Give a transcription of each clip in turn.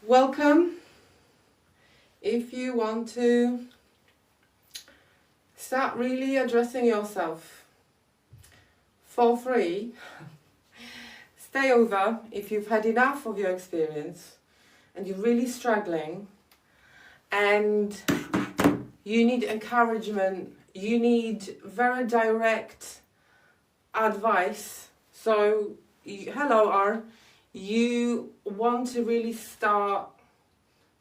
Welcome. If you want to start really addressing yourself for free, stay over if you've had enough of your experience and you're really struggling and you need encouragement, you need very direct advice. So, hello R, you want to really start,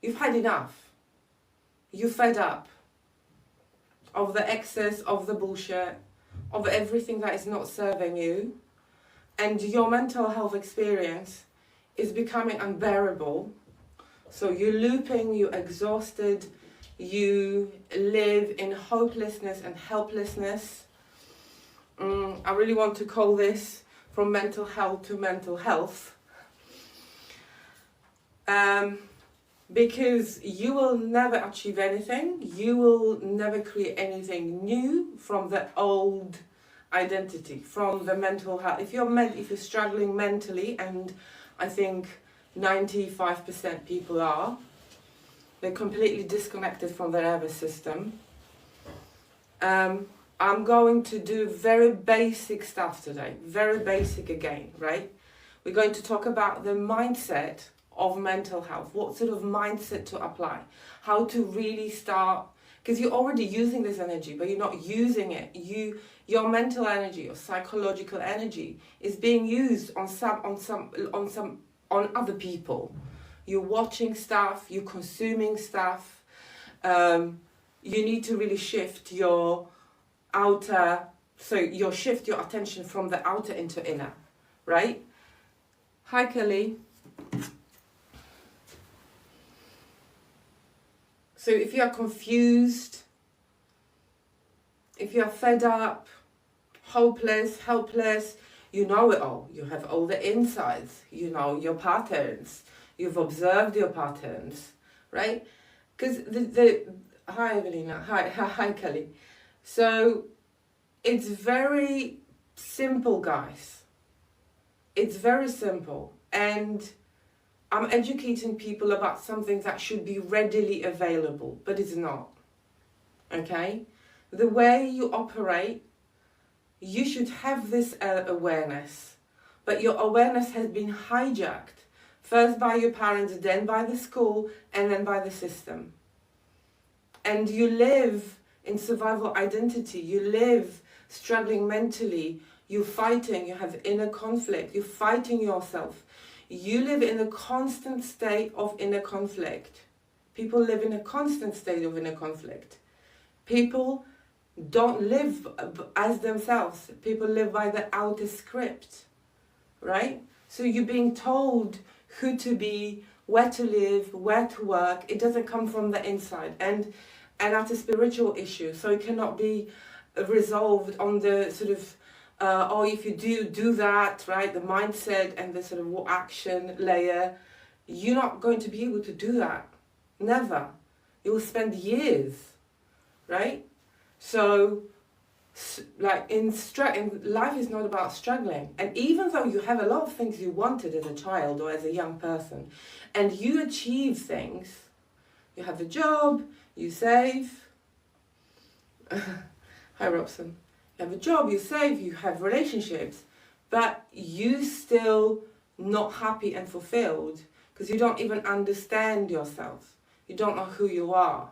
you've had enough, you're fed up of the excess, of the bullshit, of everything that is not serving you, and your mental health experience is becoming unbearable. So you're looping, you're exhausted, you live in hopelessness and helplessness. I really want to call this from mental health to mental health. Because you will never achieve anything, you will never create anything new from the old identity, from the mental health. If you're struggling mentally, and I think 95% people are, they're completely disconnected from their nervous system. I'm going to do very basic stuff today, very basic again, right? We're going to talk about the mindset of mental health, what sort of mindset to apply, how to really start, because you're already using this energy, but you're not using it. Your mental energy, your psychological energy is being used on other people. You're watching stuff, you're consuming stuff. You need to really shift your shift your attention from the outer into inner, right? Hi Kelly. So if you are confused, if you are fed up, hopeless, helpless, you know it all. You have all the insights, you know your patterns, you've observed your patterns, right? Because hi Evelina, hi Kelly. So it's very simple, guys. It's very simple, and I'm educating people about something that should be readily available, but it's not, okay? The way you operate, you should have this awareness, but your awareness has been hijacked, first by your parents, then by the school, and then by the system. And you live in survival identity, you live struggling mentally, you're fighting, you have inner conflict, you're fighting yourself. You live in a constant state of inner conflict. People live in a constant state of inner conflict. People don't live as themselves. People live by the outer script, right? So you're being told who to be, where to live, where to work. It doesn't come from the inside. And that's a spiritual issue. So it cannot be resolved on the sort of if you do that, right, the mindset and the sort of action layer, you're not going to be able to do that. Never. You will spend years, right? So, like in life is not about struggling. And even though you have a lot of things you wanted as a child or as a young person, and you achieve things, you have a job, you save. Hi, Robson. You have a job, you save, you have relationships, but you still not happy and fulfilled because you don't even understand yourself. You don't know who you are,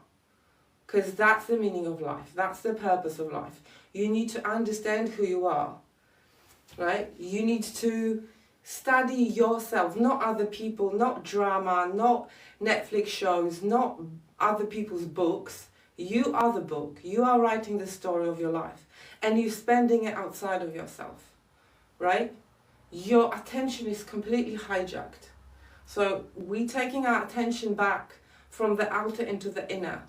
because that's the meaning of life. That's the purpose of life. You need to understand who you are, right? You need to study yourself, not other people, not drama, not Netflix shows, not other people's books. You are the book. You are writing the story of your life. And you're spending it outside of yourself, right? Your attention is completely hijacked. So we're taking our attention back from the outer into the inner.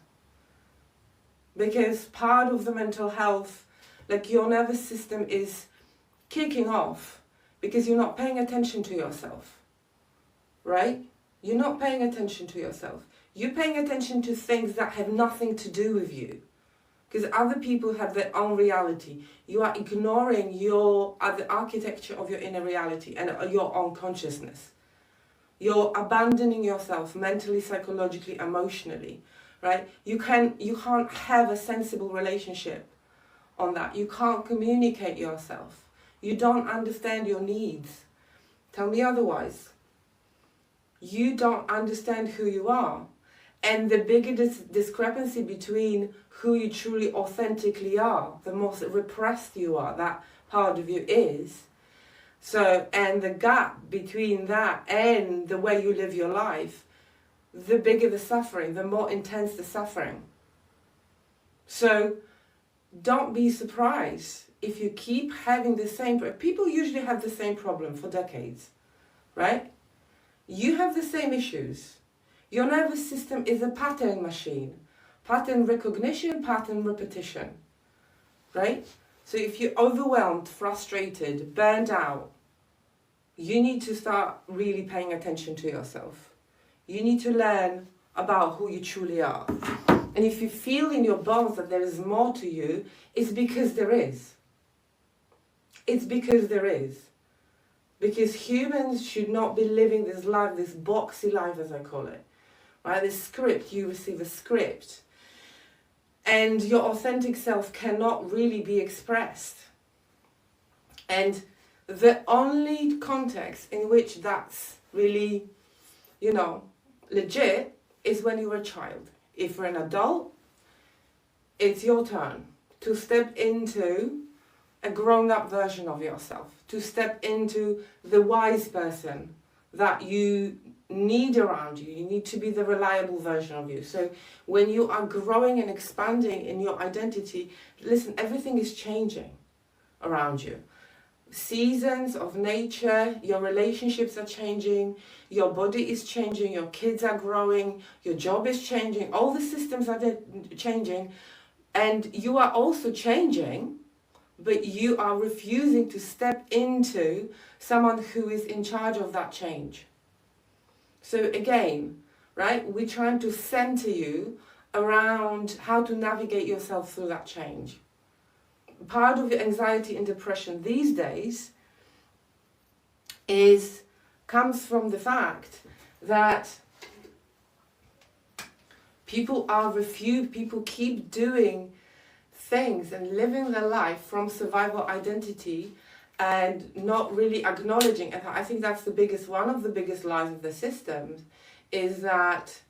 Because part of the mental health, like your nervous system is kicking off because you're not paying attention to yourself, right? You're not paying attention to yourself. You're paying attention to things that have nothing to do with you. Because other people have their own reality. You are ignoring the architecture of your inner reality and your own consciousness. You're abandoning yourself mentally, psychologically, emotionally, right? You can't have a sensible relationship on that. You can't communicate yourself. You don't understand your needs. Tell me otherwise. You don't understand who you are. And the bigger discrepancy between who you truly authentically are, the more repressed you are, that part of you is. So, and the gap between that and the way you live your life, the bigger the suffering, the more intense the suffering. So, don't be surprised if you keep having the same. People usually have the same problem for decades, right? You have the same issues. Your nervous system is a pattern machine. Pattern recognition, pattern repetition, right? So if you're overwhelmed, frustrated, burned out, you need to start really paying attention to yourself. You need to learn about who you truly are. And if you feel in your bones that there is more to you, it's because there is. It's because there is. Because humans should not be living this life, this boxy life as I call it. Right? This script, you receive a script. And your authentic self cannot really be expressed. And the only context in which that's really, legit is when you were a child. If you're an adult, it's your turn to step into a grown-up version of yourself, to step into the wise person that you need around you. You need to be the reliable version of you. So when you are growing and expanding in your identity, listen, everything is changing around you. Seasons of nature, your relationships are changing, your body is changing, your kids are growing, your job is changing, all the systems are changing, and you are also changing, but you are refusing to step into someone who is in charge of that change. So again, right, we're trying to center you around how to navigate yourself through that change. Part of your anxiety and depression these days comes from the fact that people keep doing things and living their life from survival identity and not really acknowledging, and I think that's one of the biggest lies of the system, is that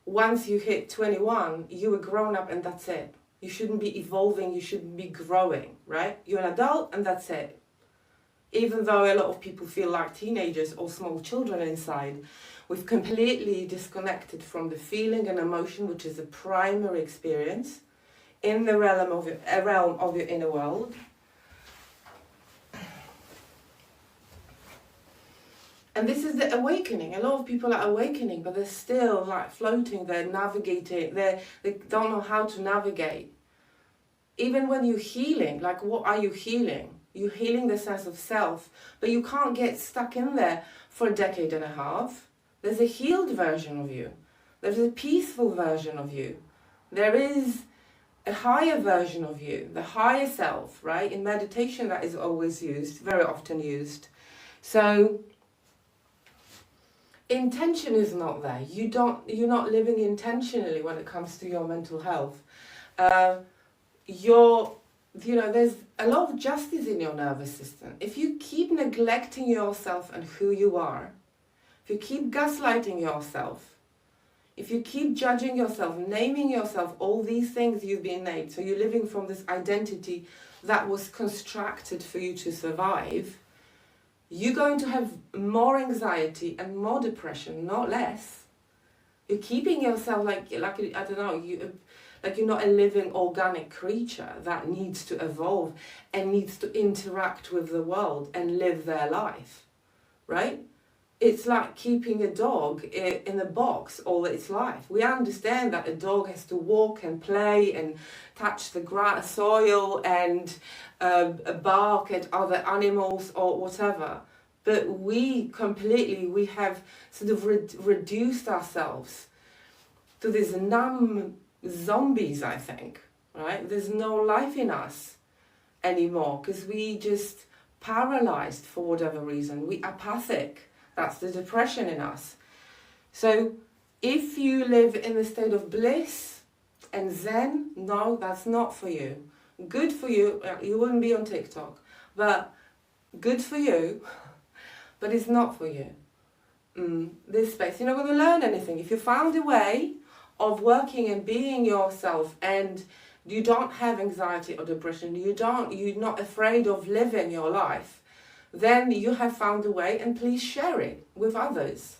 once you hit 21, you were grown up and that's it. You shouldn't be evolving, you shouldn't be growing, right? You're an adult and that's it. Even though a lot of people feel like teenagers or small children inside, we've completely disconnected from the feeling and emotion, which is a primary experience in the realm of your inner world. And this is the awakening. A lot of people are awakening, but they're still like floating, they're navigating, they don't know how to navigate. Even when you're healing, like what are you healing? You're healing the sense of self, but you can't get stuck in there for a decade and a half. There's a healed version of you. There's a peaceful version of you. There is a higher version of you, the higher self, right? In meditation, that is always used, very often used. So intention is not there. You're not living intentionally when it comes to your mental health. There's a lot of justice in your nervous system. If you keep neglecting yourself and who you are, if you keep gaslighting yourself, if you keep judging yourself, naming yourself all these things you've been named, so you're living from this identity that was constructed for you to survive, you're going to have more anxiety and more depression, not less. You're keeping yourself like you're not a living organic creature that needs to evolve and needs to interact with the world and live their life, right? It's like keeping a dog in a box all its life. We understand that a dog has to walk and play and touch the soil and bark at other animals or whatever. But we have sort of reduced ourselves to these numb zombies, I think, right? There's no life in us anymore because we just paralyzed for whatever reason. We apathic. That's the depression in us. So if you live in a state of bliss and zen, no, that's not for you. Good for you, you wouldn't be on TikTok, but good for you, but it's not for you. This space, you're not going to learn anything. If you found a way of working and being yourself, and you don't have anxiety or depression, you're not afraid of living your life, then you have found a way, and please share it with others,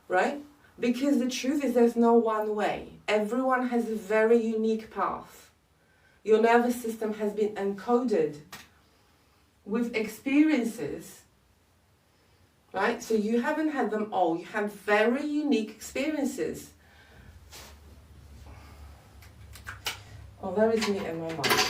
right? Because the truth is there's no one way. Everyone has a very unique path. Your nervous system has been encoded with experiences, right? So you haven't had them all. You have very unique experiences. Oh, there is me in my mind.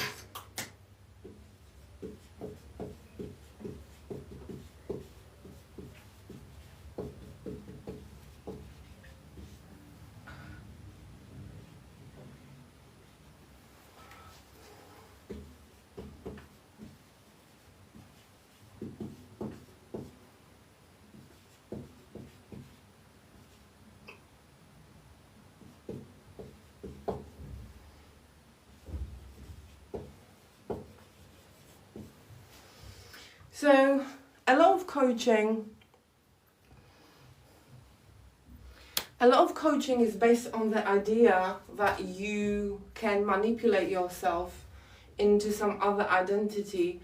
So, a lot of coaching is based on the idea that you can manipulate yourself into some other identity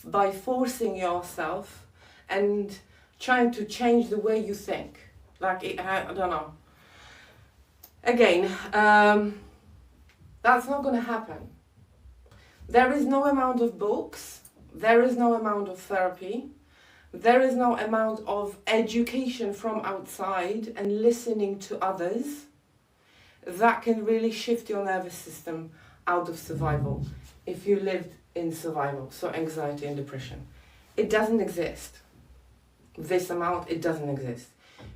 by forcing yourself and trying to change the way you think. Like, I don't know. Again, that's not going to happen. There is no amount of books. There is no amount of therapy. There is no amount of education from outside and listening to others that can really shift your nervous system out of survival if you lived in survival, so anxiety and depression. It doesn't exist. This amount, it doesn't exist.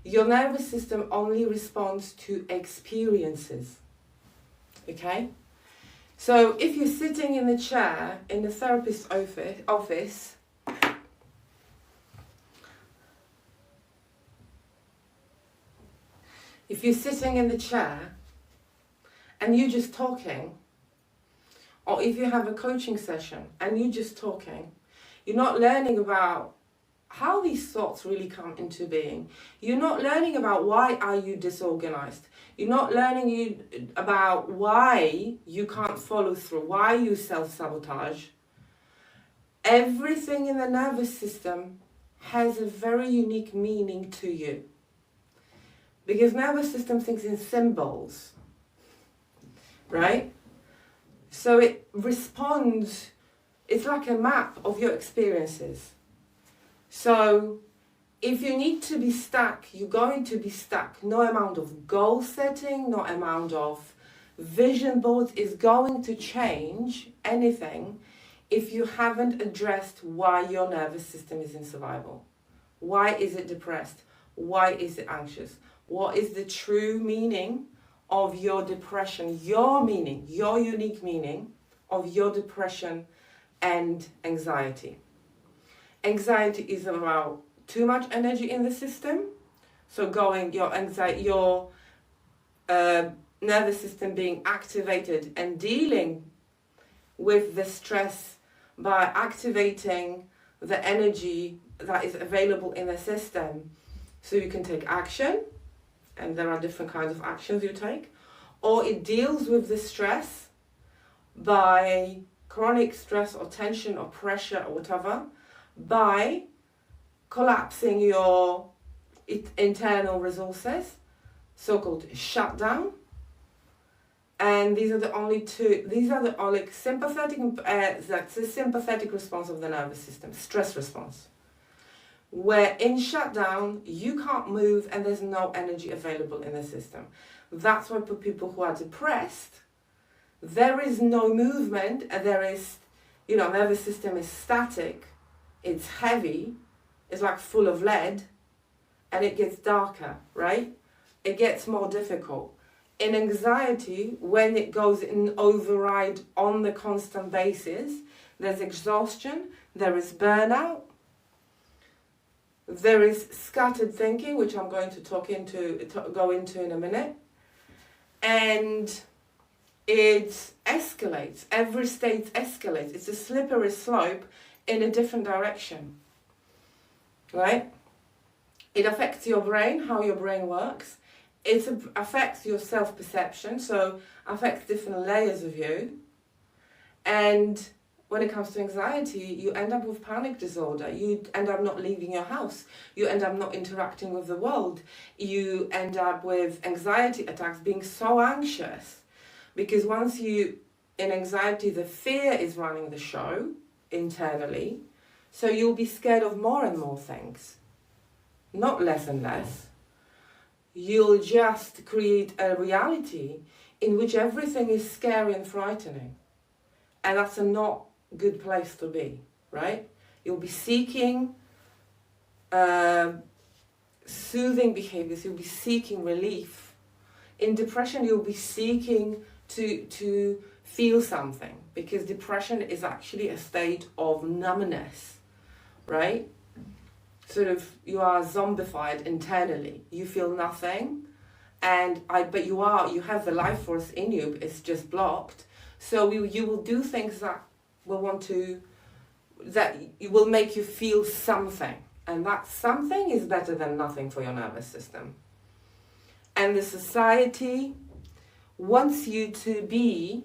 Your nervous system only responds to experiences, okay? So if you're sitting in a chair in the therapist's office, if you're sitting in the chair and you're just talking, or if you have a coaching session and you're just talking, you're not learning about how these thoughts really come into being. You're not learning about why are you disorganized. You're not learning about why you can't follow through, why you self-sabotage. Everything in the nervous system has a very unique meaning to you. Because nervous system thinks in symbols, right? So it responds, it's like a map of your experiences. So if you need to be stuck, you're going to be stuck. No amount of goal setting, no amount of vision boards is going to change anything if you haven't addressed why your nervous system is in survival. Why is it depressed? Why is it anxious? What is the true meaning of your depression? Your meaning, your unique meaning of your depression and anxiety. Anxiety is about too much energy in the system. So your nervous system being activated and dealing with the stress by activating the energy that is available in the system so you can take action, and there are different kinds of actions you take, or it deals with the stress by chronic stress or tension or pressure or whatever by collapsing your internal resources, so-called shutdown. And these are the only sympathetic, that's the sympathetic response of the nervous system, stress response. Where in shutdown, you can't move and there's no energy available in the system. That's why for people who are depressed, there is no movement, and there is, nervous system is static, it's heavy, it's like full of lead, and it gets darker, right? It gets more difficult. In anxiety, when it goes in override on the constant basis, there's exhaustion, there is burnout, There is scattered thinking, which I'm going to go into in a minute. And it escalates. Every state escalates. It's a slippery slope in a different direction. Right? It affects your brain, how your brain works. It affects your self-perception, so affects different layers of you. And when it comes to anxiety, you end up with panic disorder. You end up not leaving your house. You end up not interacting with the world. You end up with anxiety attacks, being so anxious. Because once you, in anxiety, the fear is running the show internally. So you'll be scared of more and more things. Not less and less. You'll just create a reality in which everything is scary and frightening. And that's a not good place to be, right? You'll be seeking soothing behaviors. You'll be seeking relief. In depression, you'll be seeking to feel something, because depression is actually a state of numbness, right? Sort of, you are zombified internally. You feel nothing, but you have the life force in you. It's just blocked. So you will do things that will make you feel something, and that something is better than nothing for your nervous system. And the society wants you to be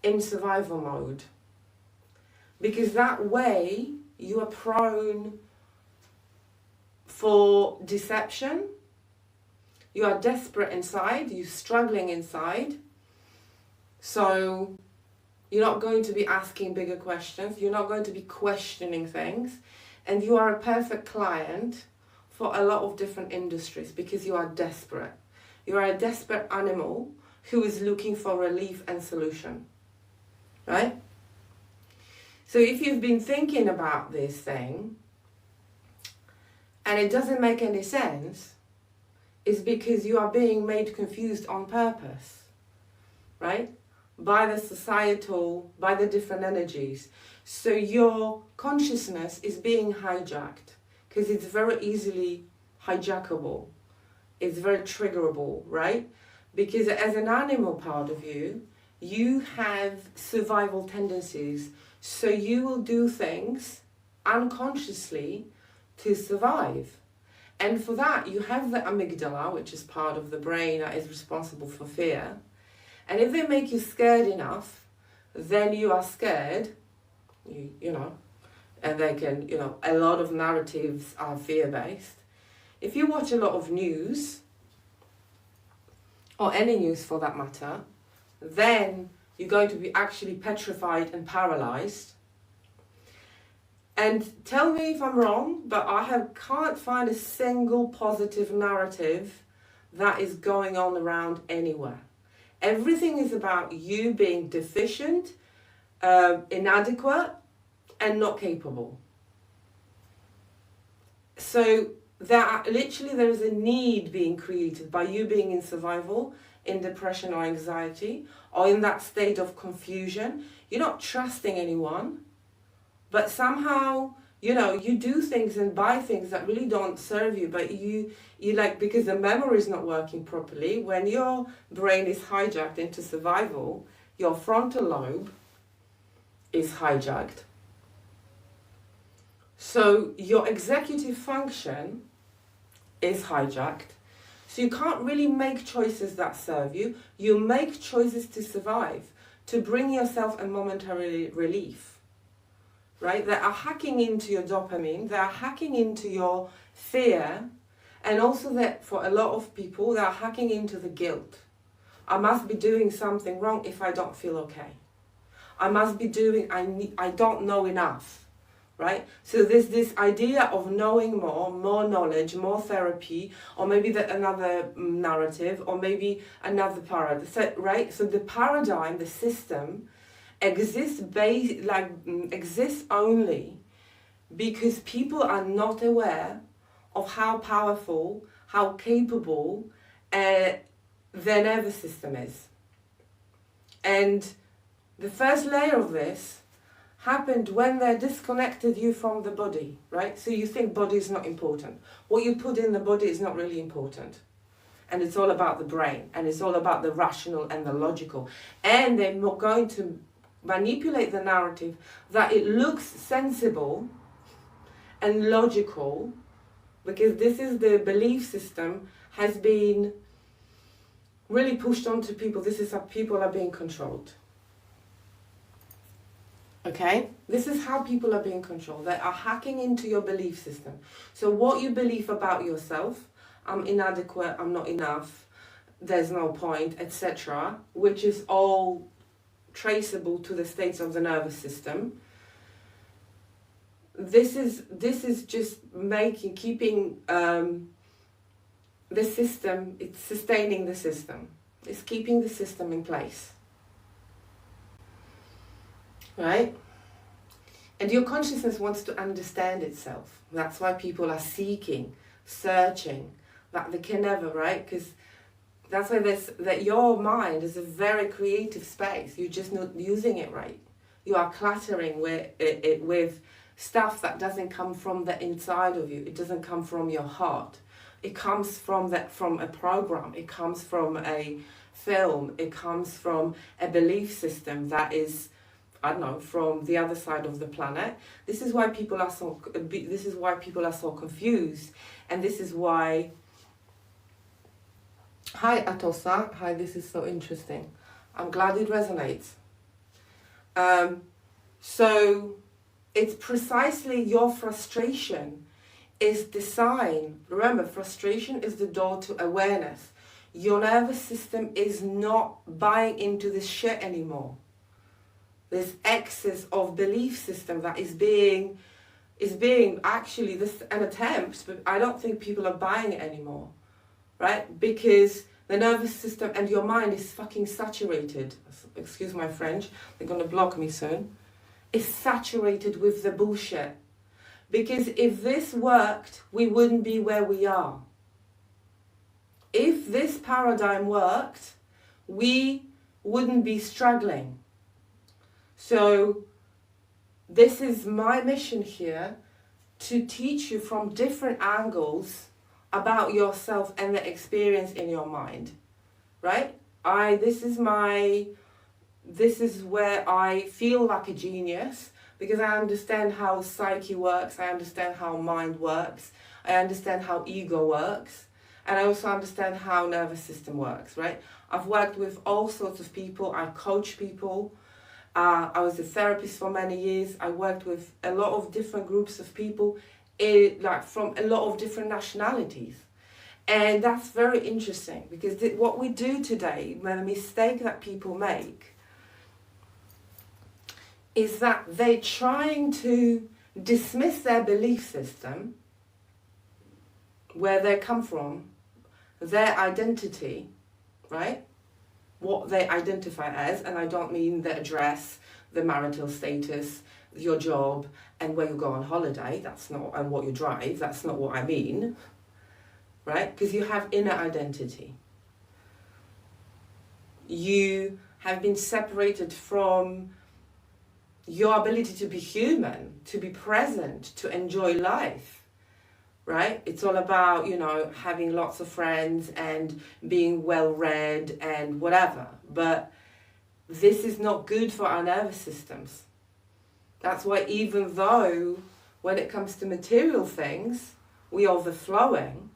in survival mode, because that way you are prone for deception. You are desperate inside, you're struggling inside. So you're not going to be asking bigger questions, you're not going to be questioning things, and you are a perfect client for a lot of different industries because you are desperate. You are a desperate animal who is looking for relief and solution, right? So if you've been thinking about this thing and it doesn't make any sense, it's because you are being made confused on purpose, right? By the societal, by the different energies. So your consciousness is being hijacked because it's very easily hijackable. It's very triggerable, right? Because as an animal part of you, you have survival tendencies. So you will do things unconsciously to survive. And for that, you have the amygdala, which is part of the brain that is responsible for fear. And if they make you scared enough, then you are scared, you know, and they can, a lot of narratives are fear-based. If you watch a lot of news, or any news for that matter, then you're going to be actually petrified and paralyzed. And tell me if I'm wrong, but can't find a single positive narrative that is going on around anywhere. Everything is about you being deficient, inadequate, and not capable. So there is a need being created by you being in survival, in depression or anxiety, or in that state of confusion. You're not trusting anyone, but somehow, you do things and buy things that really don't serve you, but you because the memory is not working properly. When your brain is hijacked into survival, your frontal lobe is hijacked. So your executive function is hijacked. So you can't really make choices that serve you. You make choices to survive, to bring yourself a momentary relief, right? They are hacking into your dopamine. They are hacking into your fear. And also that for a lot of people, they are hacking into the guilt. I must be doing something wrong if I don't feel okay. I don't know enough. Right? So there's this idea of knowing more knowledge, more therapy, or maybe another narrative, or maybe another paradigm. So, right? So the paradigm, the system, exists only because people are not aware of how powerful, how capable their nervous system is. And the first layer of this happened when they disconnected you from the body, right? So you think body is not important. What you put in the body is not really important. And it's all about the brain, and it's all about the rational and the logical. And they're going to manipulate the narrative that it looks sensible and logical, because this is the belief system has been really pushed onto people. This is how people are being controlled. Okay? This is how people are being controlled. They are hacking into your belief system. So what you believe about yourself, I'm inadequate, I'm not enough, there's no point, etc., which is all traceable to the states of the nervous system. This is just keeping the system, it's sustaining the system. It's keeping the system in place. Right? And your consciousness wants to understand itself. That's why people are seeking, searching, that they can never, right? Because that's why that your mind is a very creative space. You're just not using it right. You are cluttering it with stuff that doesn't come from the inside of you. It doesn't come from your heart. It comes from a program. It comes from a film. It comes from a belief system that is, I don't know, from the other side of the planet. This is why people are so confused, and this is why. Hi Atosa. Hi. This is so interesting. I'm glad it resonates. So it's precisely your frustration is the sign. Remember, frustration is the door to awareness. Your nervous system is not buying into this shit anymore. This excess of belief system that is being actually this an attempt, but I don't think people are buying it anymore, right? Because the nervous system and your mind is fucking saturated. Excuse my French, they're gonna block me soon. It's saturated with the bullshit. Because if this worked, we wouldn't be where we are. If this paradigm worked, we wouldn't be struggling. So this is my mission here, to teach you from different angles about yourself and the experience in your mind, right? This is where I feel like a genius, because I understand how psyche works, I understand how mind works, I understand how ego works, and I also understand how nervous system works, right? I've worked with all sorts of people, I coach people, I was a therapist for many years, I worked with a lot of different groups of people, like from a lot of different nationalities. And that's very interesting, because what we do today, the mistake that people make, is that they're trying to dismiss their belief system, where they come from, their identity, right? What they identify as, and I don't mean the address, the marital status, your job, and where you go on holiday, that's not, and what you drive, that's not what I mean, right? Because you have inner identity. You have been separated from your ability to be human, to be present, to enjoy life, right? It's all about, having lots of friends and being well-read and whatever. But this is not good for our nervous systems. That's why even though when it comes to material things, we're overflowing,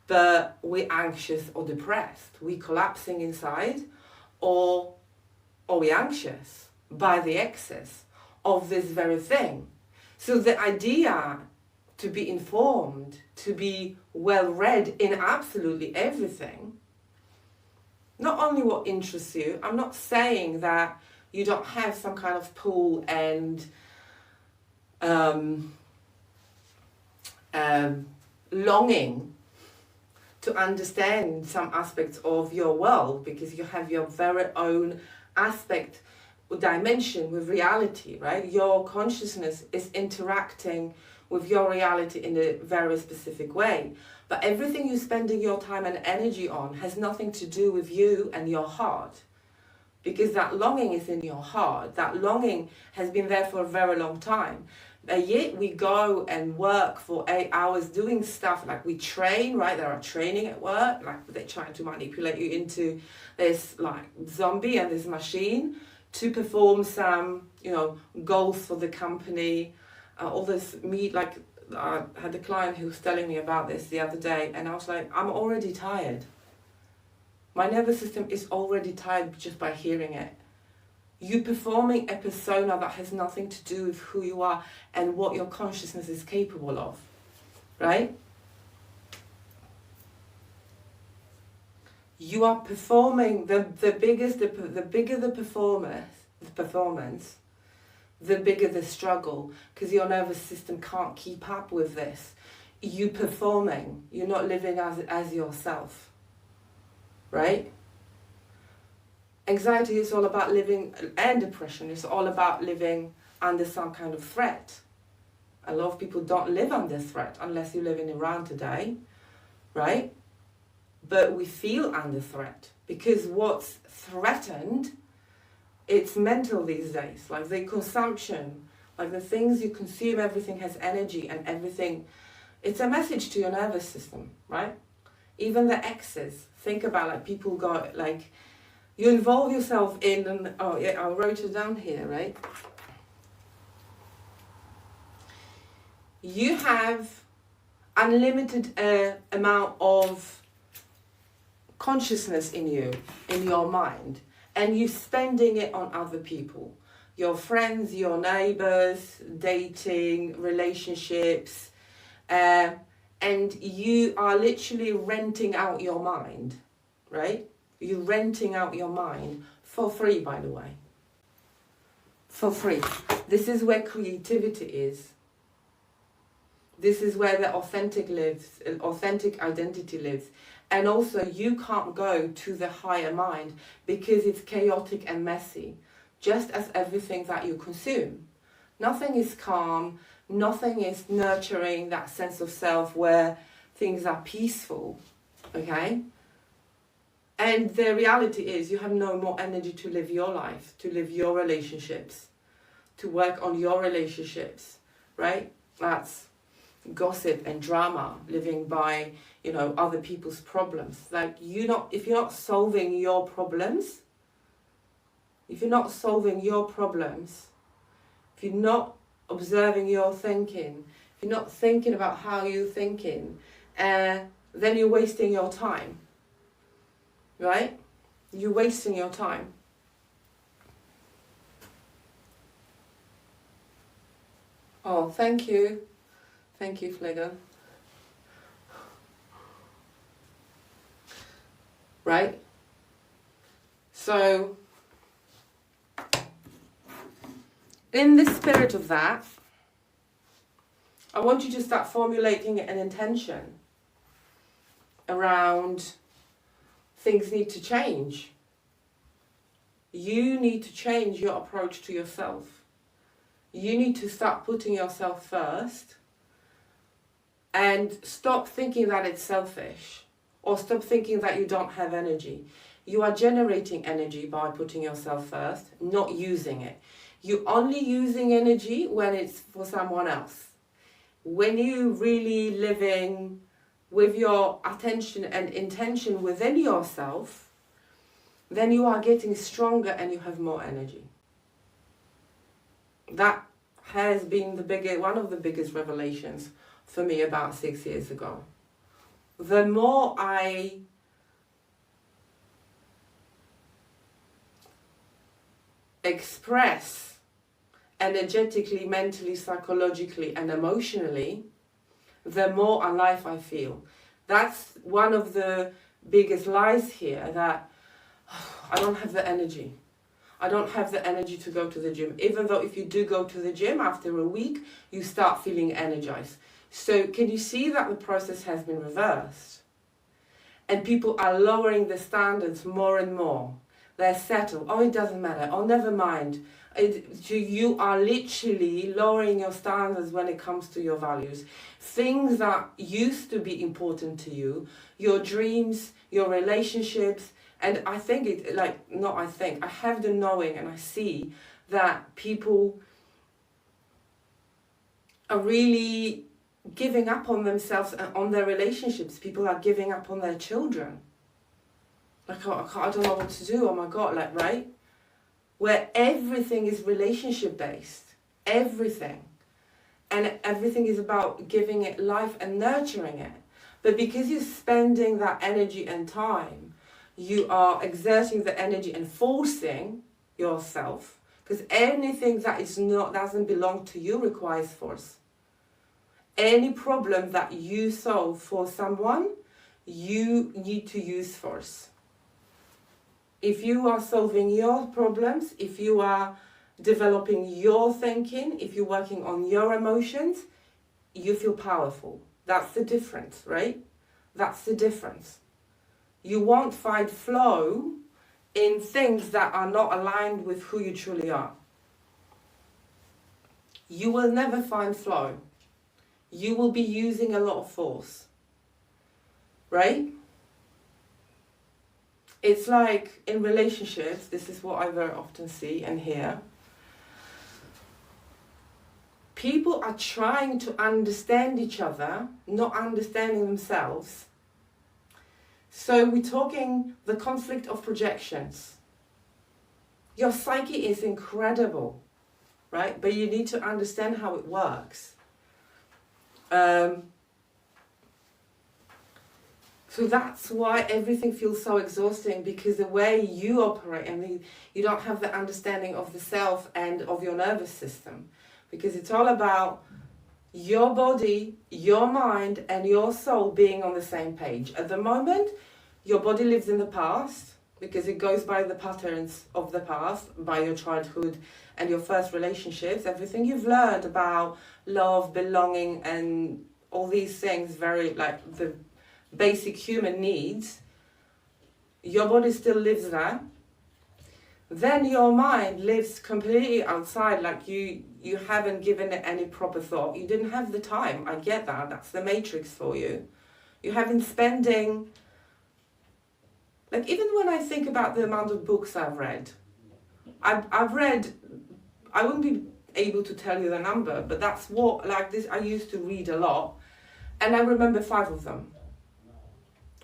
but we're anxious or depressed. We're collapsing inside, or we're anxious by the excess of this very thing. So the idea to be informed, to be well-read in absolutely everything, not only what interests you, I'm not saying that you don't have some kind of pull and longing to understand some aspects of your world, because you have your very own aspect, dimension with reality, right? Your consciousness is interacting with your reality in a very specific way. But everything you're spending your time and energy on has nothing to do with you and your heart, because that longing is in your heart. That longing has been there for a very long time. Yet we go and work for 8 hours doing stuff like we train, right? There are training at work, like they're trying to manipulate you into this like zombie and this machine to perform some, goals for the company. All this like I had a client who was telling me about this the other day, and I was like, I'm already tired. My nervous system is already tired just by hearing it. You performing a persona that has nothing to do with who you are and what your consciousness is capable of, right? You are performing the bigger the performance, the bigger the struggle, because your nervous system can't keep up with this. You performing, you're not living as yourself, right? Anxiety is all about living, and depression is all about living under some kind of threat. A lot of people don't live under threat unless you live in Iran today, right? But we feel under threat because what's threatened, it's mental these days. Like the consumption, like the things you consume, everything has energy and everything. It's a message to your nervous system, right? Even the excess. Think about like people go like, you involve yourself in, and oh yeah, I wrote it down here, right? You have unlimited amount of consciousness in you, in your mind, and you're spending it on other people, your friends, your neighbors, dating, relationships, and you are literally renting out your mind, right? You're renting out your mind for free, by the way. For free. This is where creativity is. This is where the authentic identity lives. And also you can't go to the higher mind because it's chaotic and messy, just as everything that you consume. Nothing is calm, nothing is nurturing that sense of self where things are peaceful, okay? And the reality is you have no more energy to live your life, to live your relationships, to work on your relationships, right? That's gossip and drama, living by, other people's problems. Like if you're not solving your problems, if you're not observing your thinking, if you're not thinking about how you're thinking, then you're wasting your time. Right? You're wasting your time. Oh, thank you. Thank you, Flegger. Right? So, in the spirit of that, I want you to start formulating an intention around things need to change. You need to change your approach to yourself. You need to start putting yourself first and stop thinking that it's selfish or stop thinking that you don't have energy. You are generating energy by putting yourself first, not using it. You're only using energy when it's for someone else. When you're really living with your attention and intention within yourself, then you are getting stronger and you have more energy. That has been one of the biggest revelations for me about 6 years ago. The more I express energetically, mentally, psychologically, and emotionally, the more alive I feel. That's one of the biggest lies here, that I don't have the energy. I don't have the energy to go to the gym. Even though if you do go to the gym after a week, you start feeling energized. So can you see that the process has been reversed? And people are lowering the standards more and more. They're settled. Oh, it doesn't matter. Oh, never mind. You are literally lowering your standards when it comes to your values. Things that used to be important to you, your dreams, your relationships, And I think it, like, not I think, I have the knowing and I see that people are really giving up on themselves and on their relationships. People are giving up on their children. Like, I don't know what to do, oh my God, like, right? Where everything is relationship based, everything. And everything is about giving it life and nurturing it. But because you're spending that energy and time, you are exerting the energy and forcing yourself, because anything that is not, doesn't belong to you requires force. Any problem that you solve for someone, you need to use force. If you are solving your problems, if you are developing your thinking, if you're working on your emotions, you feel powerful. That's the difference, right? That's the difference. You won't find flow in things that are not aligned with who you truly are. You will never find flow. You will be using a lot of force, right? It's like in relationships, this is what I very often see and hear. People are trying to understand each other, not understanding themselves. So we're talking the conflict of projections. Your psyche is incredible, right? But you need to understand how it works. So that's why everything feels so exhausting, because the way you operate, and you don't have the understanding of the self and of your nervous system, because it's all about your body, your mind, and your soul being on the same page. At the moment, your body lives in the past, because it goes by the patterns of the past, by your childhood and your first relationships, everything you've learned about love, belonging, and all these things, very like the basic human needs, your body still lives there. Then your mind lives completely outside, like you haven't given it any proper thought. You didn't have the time, I get that, that's the matrix for you. You haven't spending, like even when I think about the amount of books I've read, I've read, I wouldn't be able to tell you the number, but that's what, like this, I used to read a lot, and I remember 5 of them.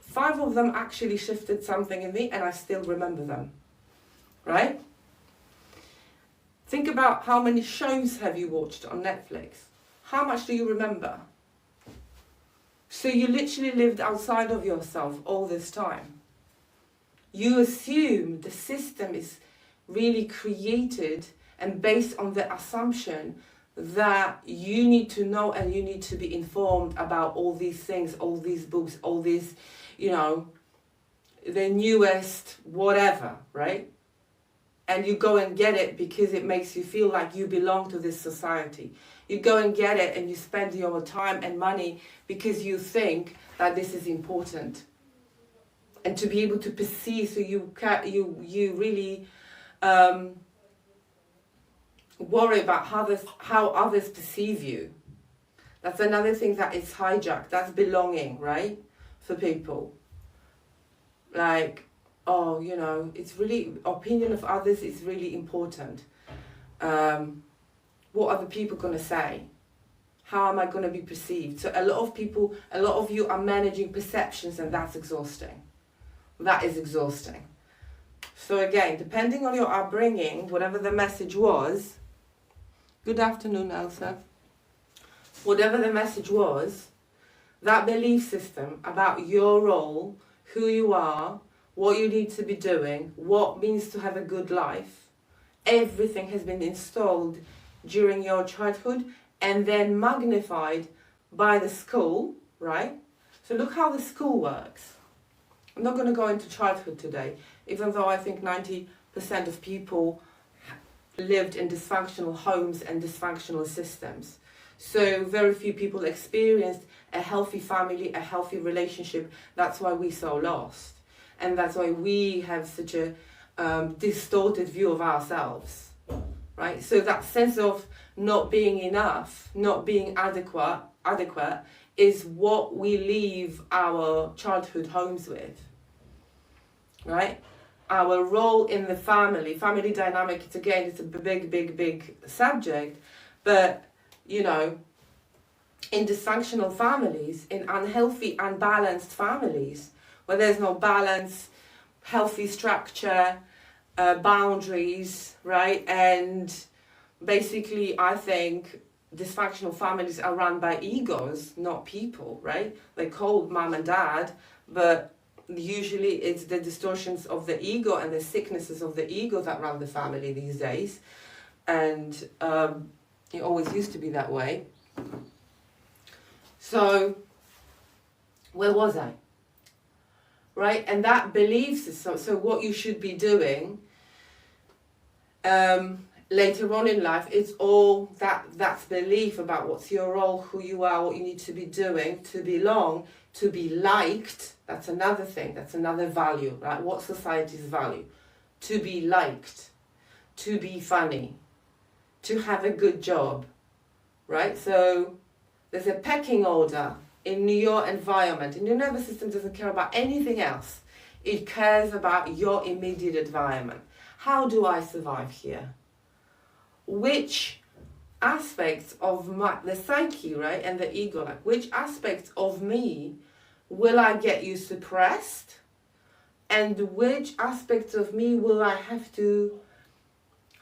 5 of them actually shifted something in me, and I still remember them, right? Think about how many shows have you watched on Netflix? How much do you remember? So you literally lived outside of yourself all this time. You assume the system is really created and based on the assumption that you need to know and you need to be informed about all these things, all these books, all these, you know, the newest whatever, right? And you go and get it because it makes you feel like you belong to this society. You go and get it and you spend your time and money because you think that this is important. And to be able to perceive, so you really worry about how others perceive you. That's another thing that is hijacked. That's belonging, right? For people. Like, oh, you know, it's really, opinion of others is really important. What are the people going to say? How am I going to be perceived? So a lot of you are managing perceptions, and that's exhausting. That is exhausting. So again, depending on your upbringing, whatever the message was, good afternoon, Elsa. Whatever the message was, that belief system about your role, who you are, what you need to be doing, what means to have a good life, everything has been installed during your childhood and then magnified by the school, right? So look how the school works. I'm not going to go into childhood today, even though I think 90% of people lived in dysfunctional homes and dysfunctional systems. So very few people experienced a healthy family, a healthy relationship. That's why we're so lost. And that's why we have such a distorted view of ourselves, right? So that sense of not being enough, not being adequate is what we leave our childhood homes with. right? Our role in the family dynamic, it's a big subject, but, you know, in dysfunctional families, in unhealthy, unbalanced families, where there's no balance, healthy structure, boundaries, right? And basically, I think dysfunctional families are run by egos, not people, right? They're called mom and dad, but usually it's the distortions of the ego and the sicknesses of the ego that run the family these days. And it always used to be that way. So, where was I? Right? And that belief system, so what you should be doing later on in life, it's all that's belief about what's your role, who you are, what you need to be doing, to belong, to be liked. That's another thing, that's another value, right? What society's value? To be liked, to be funny, to have a good job, right? So there's a pecking order in your environment, and your nervous system doesn't care about anything else. It cares about your immediate environment. How do I survive here? Which aspects of the psyche, right, and the ego, like which aspects of me will I get you suppressed, and which aspects of me will I have to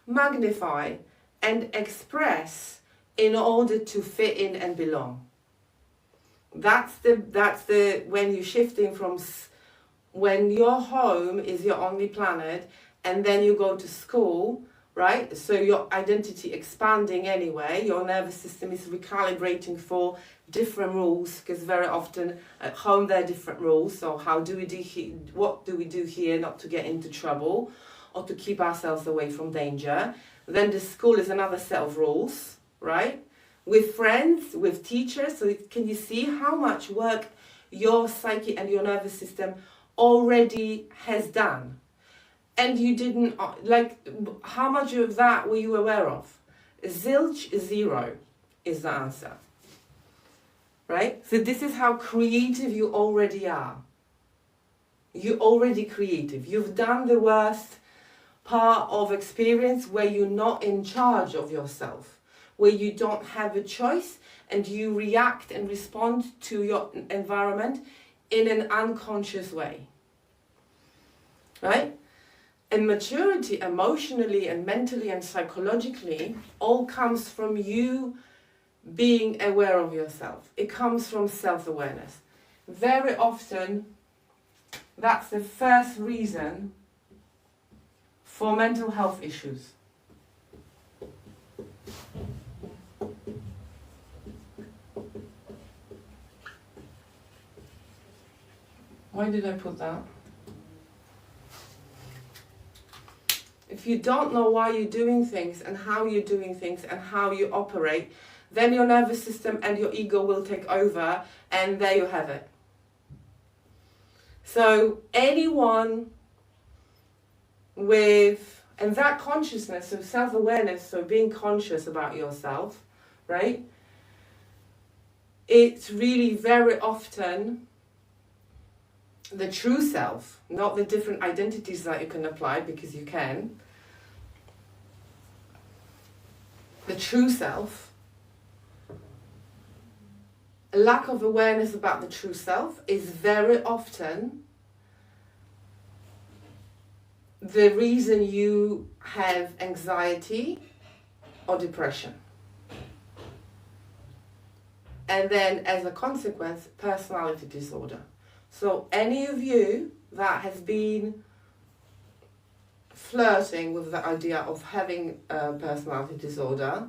magnify and express in order to fit in and belong? That's the when you're shifting from when your home is your only planet, and then you go to school, right? So your identity expanding anyway, your nervous system is recalibrating for different rules, because very often at home there are different rules. So how do we do what do we do here not to get into trouble or to keep ourselves away from danger? Then the school is another set of rules, right? With friends, with teachers. So can you see how much work your psyche and your nervous system already has done? And you didn't, like, how much of that were you aware of? Zilch, zero is the answer, right? So this is how creative you already are. You're already creative. You've done the worst part of experience where you're not in charge of yourself, where you don't have a choice and you react and respond to your environment in an unconscious way, right? And maturity, emotionally and mentally and psychologically, all comes from you being aware of yourself. It comes from self-awareness. Very often, that's the first reason for mental health issues. Why did I put that? If you don't know why you're doing things and how you're doing things and how you operate, then your nervous system and your ego will take over, and there you have it. So anyone with, and that consciousness, so self-awareness, so being conscious about yourself, right? It's really very often the true self, not the different identities that you can apply, because you can. The true self, a lack of awareness about the true self is very often the reason you have anxiety or depression. And then as a consequence, personality disorder. So any of you that has been flirting with the idea of having a personality disorder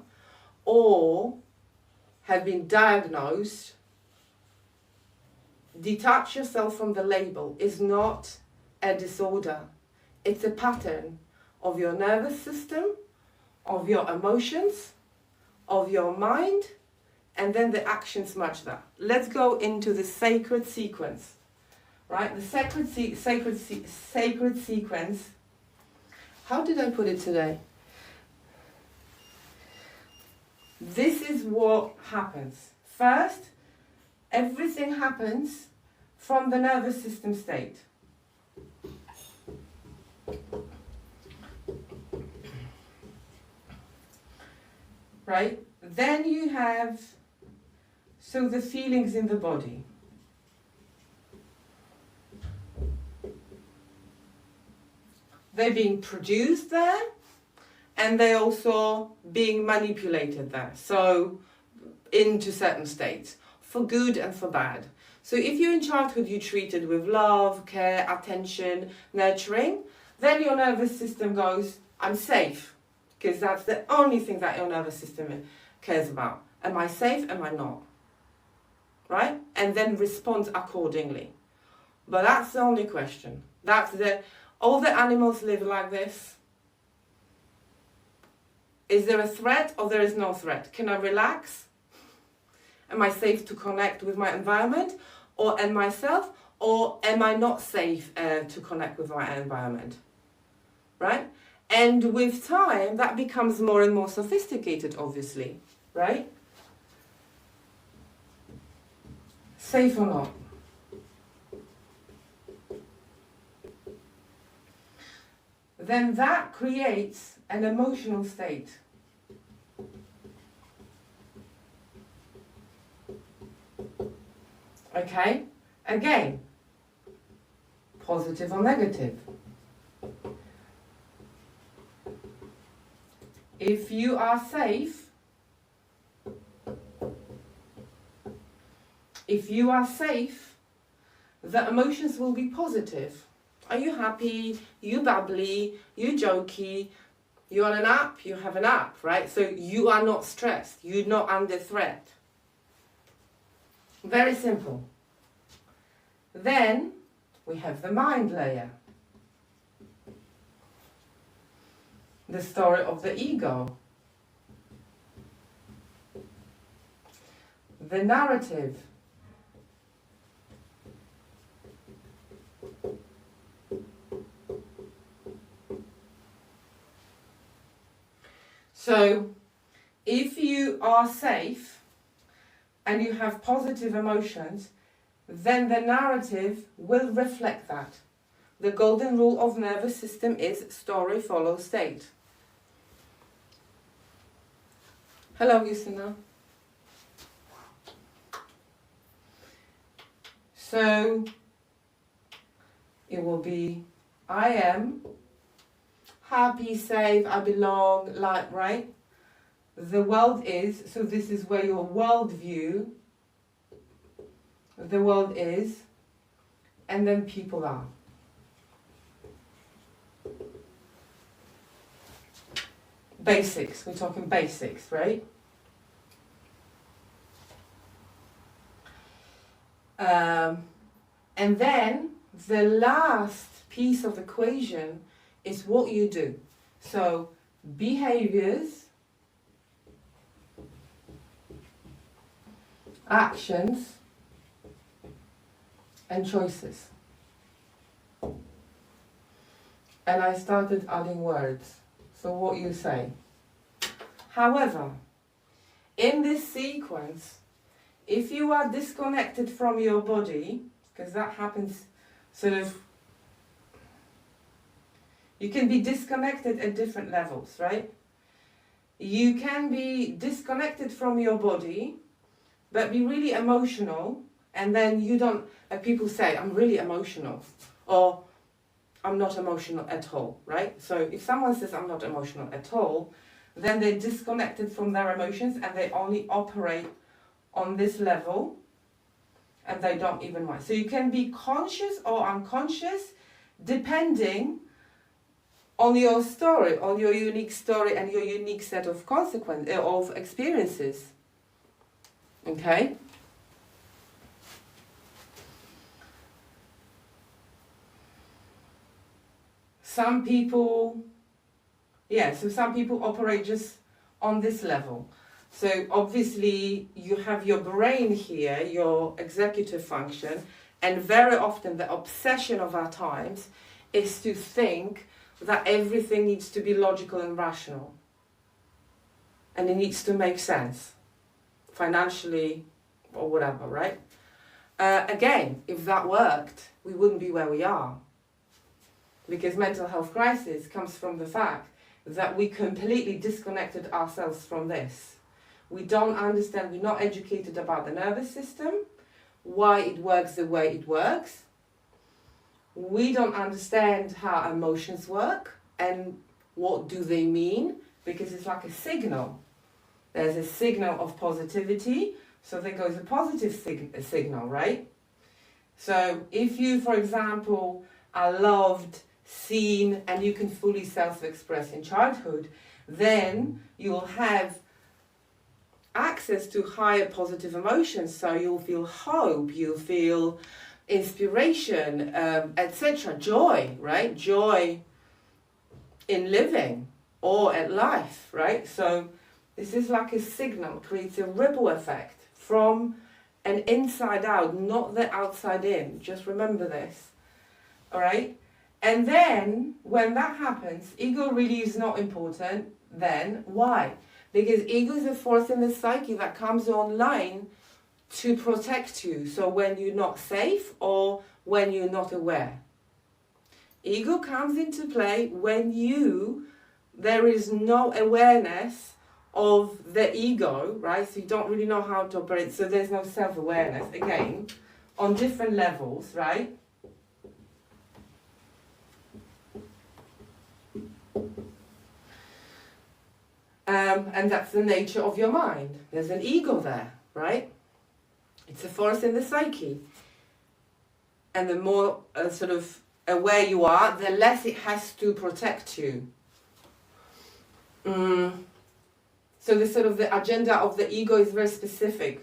or have been diagnosed, detach yourself from the label. It's not a disorder. It's a pattern of your nervous system, of your emotions, of your mind, and then the actions match that. Let's go into the sacred sequence. Right, the sacred sequence. How did I put it today? This is what happens. First, everything happens from the nervous system state. Right? Then you have, so the feelings in the body. They're being produced there, and they're also being manipulated there. So, into certain states, for good and for bad. So if you're in childhood, you're treated with love, care, attention, nurturing, then your nervous system goes, I'm safe, because that's the only thing that your nervous system cares about. Am I safe? Am I not? Right? And then responds accordingly. But that's the only question. All the animals live like this. Is there a threat or there is no threat? Can I relax? Am I safe to connect with my environment and myself? Or am I not safe to connect with my environment? Right? And with time, that becomes more and more sophisticated, obviously. Right? Safe or not? Then that creates an emotional state. Okay? Again, positive or negative. If you are safe, the emotions will be positive. Are you happy? You bubbly? You jokey? You on an app? You have an app, right? So you are not stressed. You're not under threat. Very simple. Then we have the mind layer. The story of the ego. The narrative. So, if you are safe and you have positive emotions, then the narrative will reflect that. The golden rule of nervous system is story follows state. Hello, Yusina. So, it will be, I am happy, safe, I belong, like, right? The world is, so this is where your worldview, the world is, and then people are. Basics, we're talking basics, right? And then the last piece of the equation is what you do. So behaviours, actions, and choices. And I started adding words. So what you say. However, in this sequence, if you are disconnected from your body, because that happens sort of, you can be disconnected at different levels, right? You can be disconnected from your body, but be really emotional, and then you don't, like people say, I'm really emotional, or I'm not emotional at all, right? So if someone says I'm not emotional at all, then they're disconnected from their emotions and they only operate on this level and they don't even mind. So you can be conscious or unconscious depending on your story, on your unique story and your unique set of of experiences. Okay? Some people operate just on this level. So obviously you have your brain here, your executive function, and very often the obsession of our times is to think that everything needs to be logical and rational. And it needs to make sense, financially or whatever, right? Again, if that worked, we wouldn't be where we are. Because mental health crisis comes from the fact that we completely disconnected ourselves from this. We don't understand, we're not educated about the nervous system, why it works the way it works. We don't understand how emotions work and what do they mean, because it's like a signal. There's a signal of positivity, so there goes a positive signal, right? So if you, for example, are loved, seen, and you can fully self-express in childhood, then you'll have access to higher positive emotions. So you'll feel hope, you'll feel inspiration, etc. Joy, right? Joy in living or at life, right? So this is like a signal, creates a ripple effect from an inside out, not the outside in. Just remember this, all right? And then when that happens, ego really is not important then. Why? Because ego is a force in the psyche that comes online to protect you. So when you're not safe or when you're not aware. Ego comes into play when there is no awareness of the ego, right? So you don't really know how to operate. So there's no self-awareness, again, on different levels, right? And that's the nature of your mind. There's an ego there, right? It's a force in the psyche. And the more sort of aware you are, the less it has to protect you. So the sort of the agenda of the ego is very specific,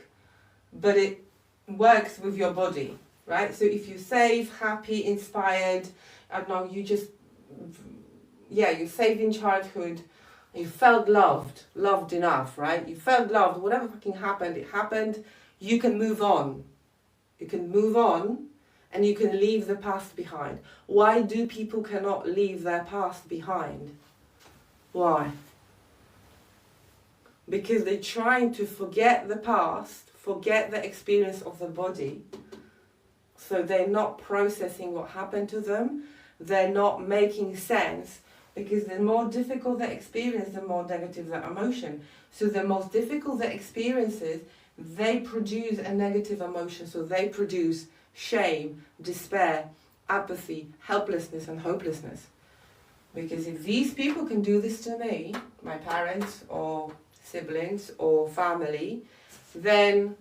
but it works with your body, right? So if you're safe, happy, inspired, I don't know, you're safe in childhood, you felt loved enough, right? You felt loved, whatever fucking happened, it happened, you can move on. You can move on and you can leave the past behind. Why do people cannot leave their past behind? Why? Because they're trying to forget the past, forget the experience of the body. So they're not processing what happened to them. They're not making sense, because the more difficult the experience, the more negative the emotion. So the most difficult the experiences, they produce a negative emotion. So they produce shame, despair, apathy, helplessness and hopelessness. Because if these people can do this to me, my parents or siblings or family, then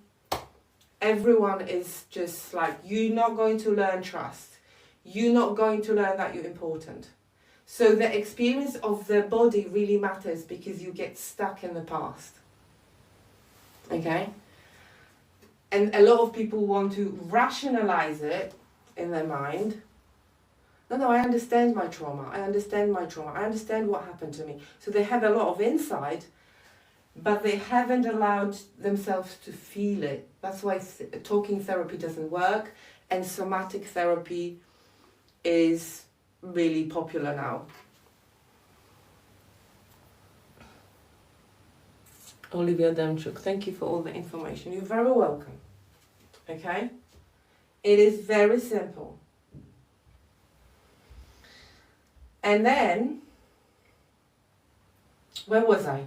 everyone is just like, you're not going to learn trust. You're not going to learn that you're important. So the experience of the body really matters, because you get stuck in the past. Okay? And a lot of people want to rationalize it in their mind. No, I understand my trauma. I understand what happened to me. So they have a lot of insight, but they haven't allowed themselves to feel it. That's why talking therapy doesn't work, and somatic therapy is really popular now. Olivia Demchuk, thank you for all the information. You're very welcome. Okay? It is very simple. And then, where was I?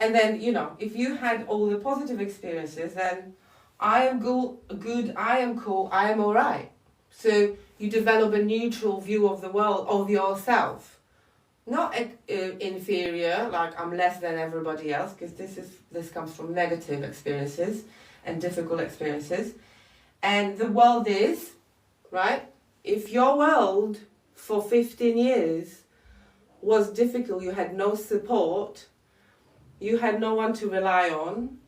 And then, if you had all the positive experiences, then I am good, I am cool, I am alright. So you develop a neutral view of the world, of yourself. Not inferior, like I'm less than everybody else, because this comes from negative experiences and difficult experiences. And the world is, right? If your world for 15 years was difficult, you had no support, you had no one to rely on,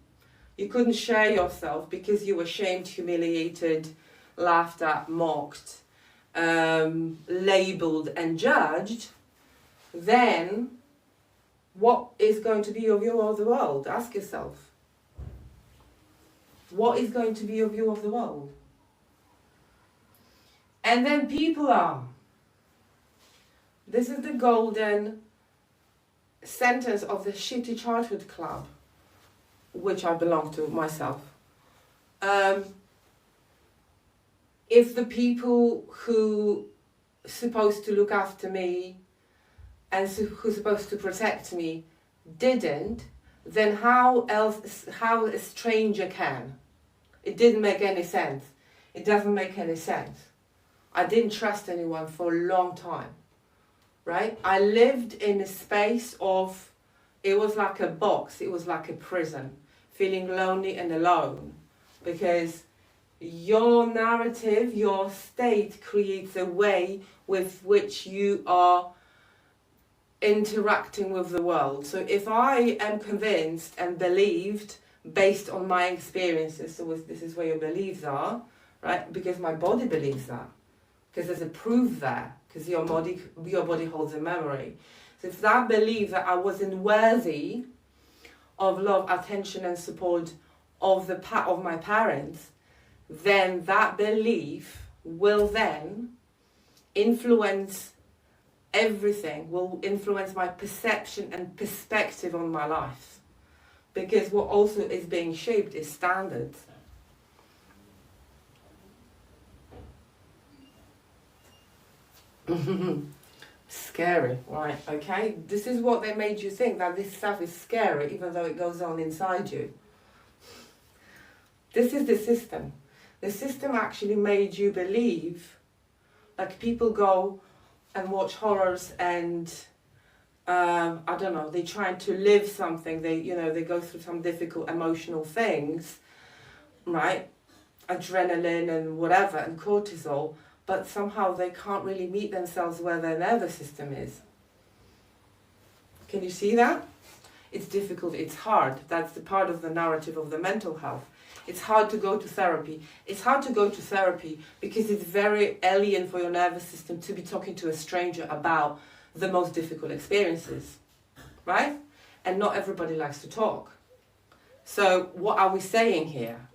you couldn't share yourself because you were shamed, humiliated, laughed at, mocked, labeled and judged, then what is going to be your view of the world? Ask yourself. What is going to be your view of the world? And then people are. This is the golden sentence of the Shitty Childhood Club, which I belong to myself. If the people who supposed to look after me and who's supposed to protect me didn't, then how a stranger can? It didn't make any sense. It doesn't make any sense. I didn't trust anyone for a long time, right? I lived in a space of, it was like a box, it was like a prison, feeling lonely and alone, because your narrative, your state creates a way with which you are interacting with the world. So if I am convinced and believed based on my experiences, so this is where your beliefs are, right? Because my body believes that, because there's a proof there, because your body holds a memory. So if that belief that I wasn't worthy of love, attention and support of my parents, then that belief will then influence everything, will influence my perception and perspective on my life. Because what also is being shaped is standards. Scary, right? Okay, this is what they made you think, that this stuff is scary even though it goes on inside you. This is the system. The system actually made you believe, like people go and watch horrors and I don't know, they're trying to live something, they go through some difficult emotional things, right? Adrenaline and whatever and cortisol, but somehow they can't really meet themselves where their nervous system is. Can you see that? It's difficult, it's hard. That's the part of the narrative of the mental health. It's hard to go to therapy. It's hard to go to therapy because it's very alien for your nervous system to be talking to a stranger about the most difficult experiences, right? And not everybody likes to talk. So what are we saying here?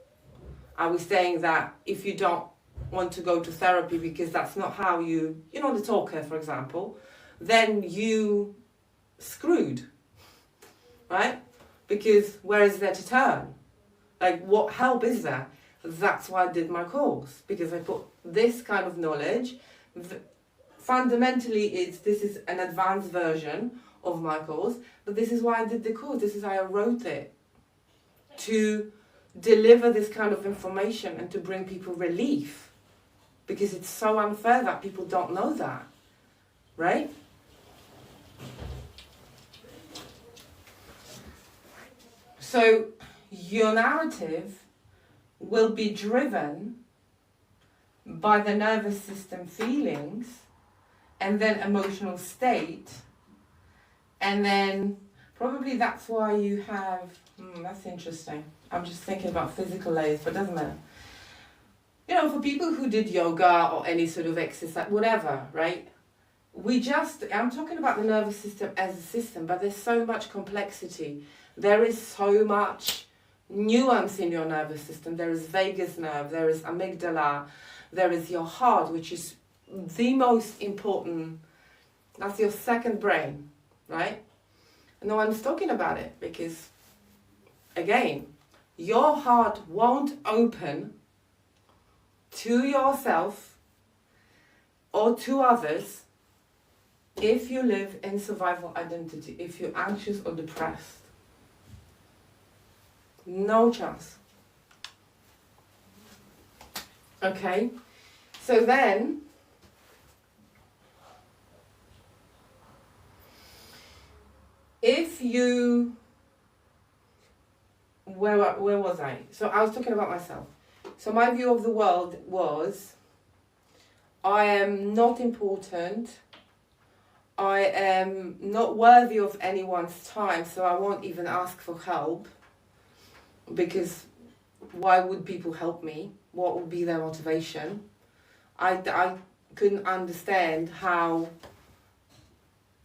Are we saying that if you don't want to go to therapy because that's not how you're not a talker, for example, then you screwed, right? Because where is there to turn? Like, what help is there? That's why I did my course, because I put this kind of knowledge. Fundamentally, this is an advanced version of my course, but this is why I did the course. This is why I wrote it, to deliver this kind of information and to bring people relief, because it's so unfair that people don't know that, right? So your narrative will be driven by the nervous system feelings and then emotional state, and then probably that's why you have, that's interesting. I'm just thinking about physical layers, but it doesn't matter. For people who did yoga or any sort of exercise, whatever, right? I'm talking about the nervous system as a system, but there's so much complexity. There is so much nuance in your nervous system. There is vagus nerve, there is amygdala, there is your heart, which is the most important. That's your second brain, right? And no one's talking about it because, again, your heart won't open to yourself or to others if you live in survival identity, if you're anxious or depressed. No chance. Okay, so then if you, where was I? So I was talking about myself. So my view of the world was, I am not important, I am not worthy of anyone's time, so I won't even ask for help, because why would people help me? What would be their motivation? I couldn't understand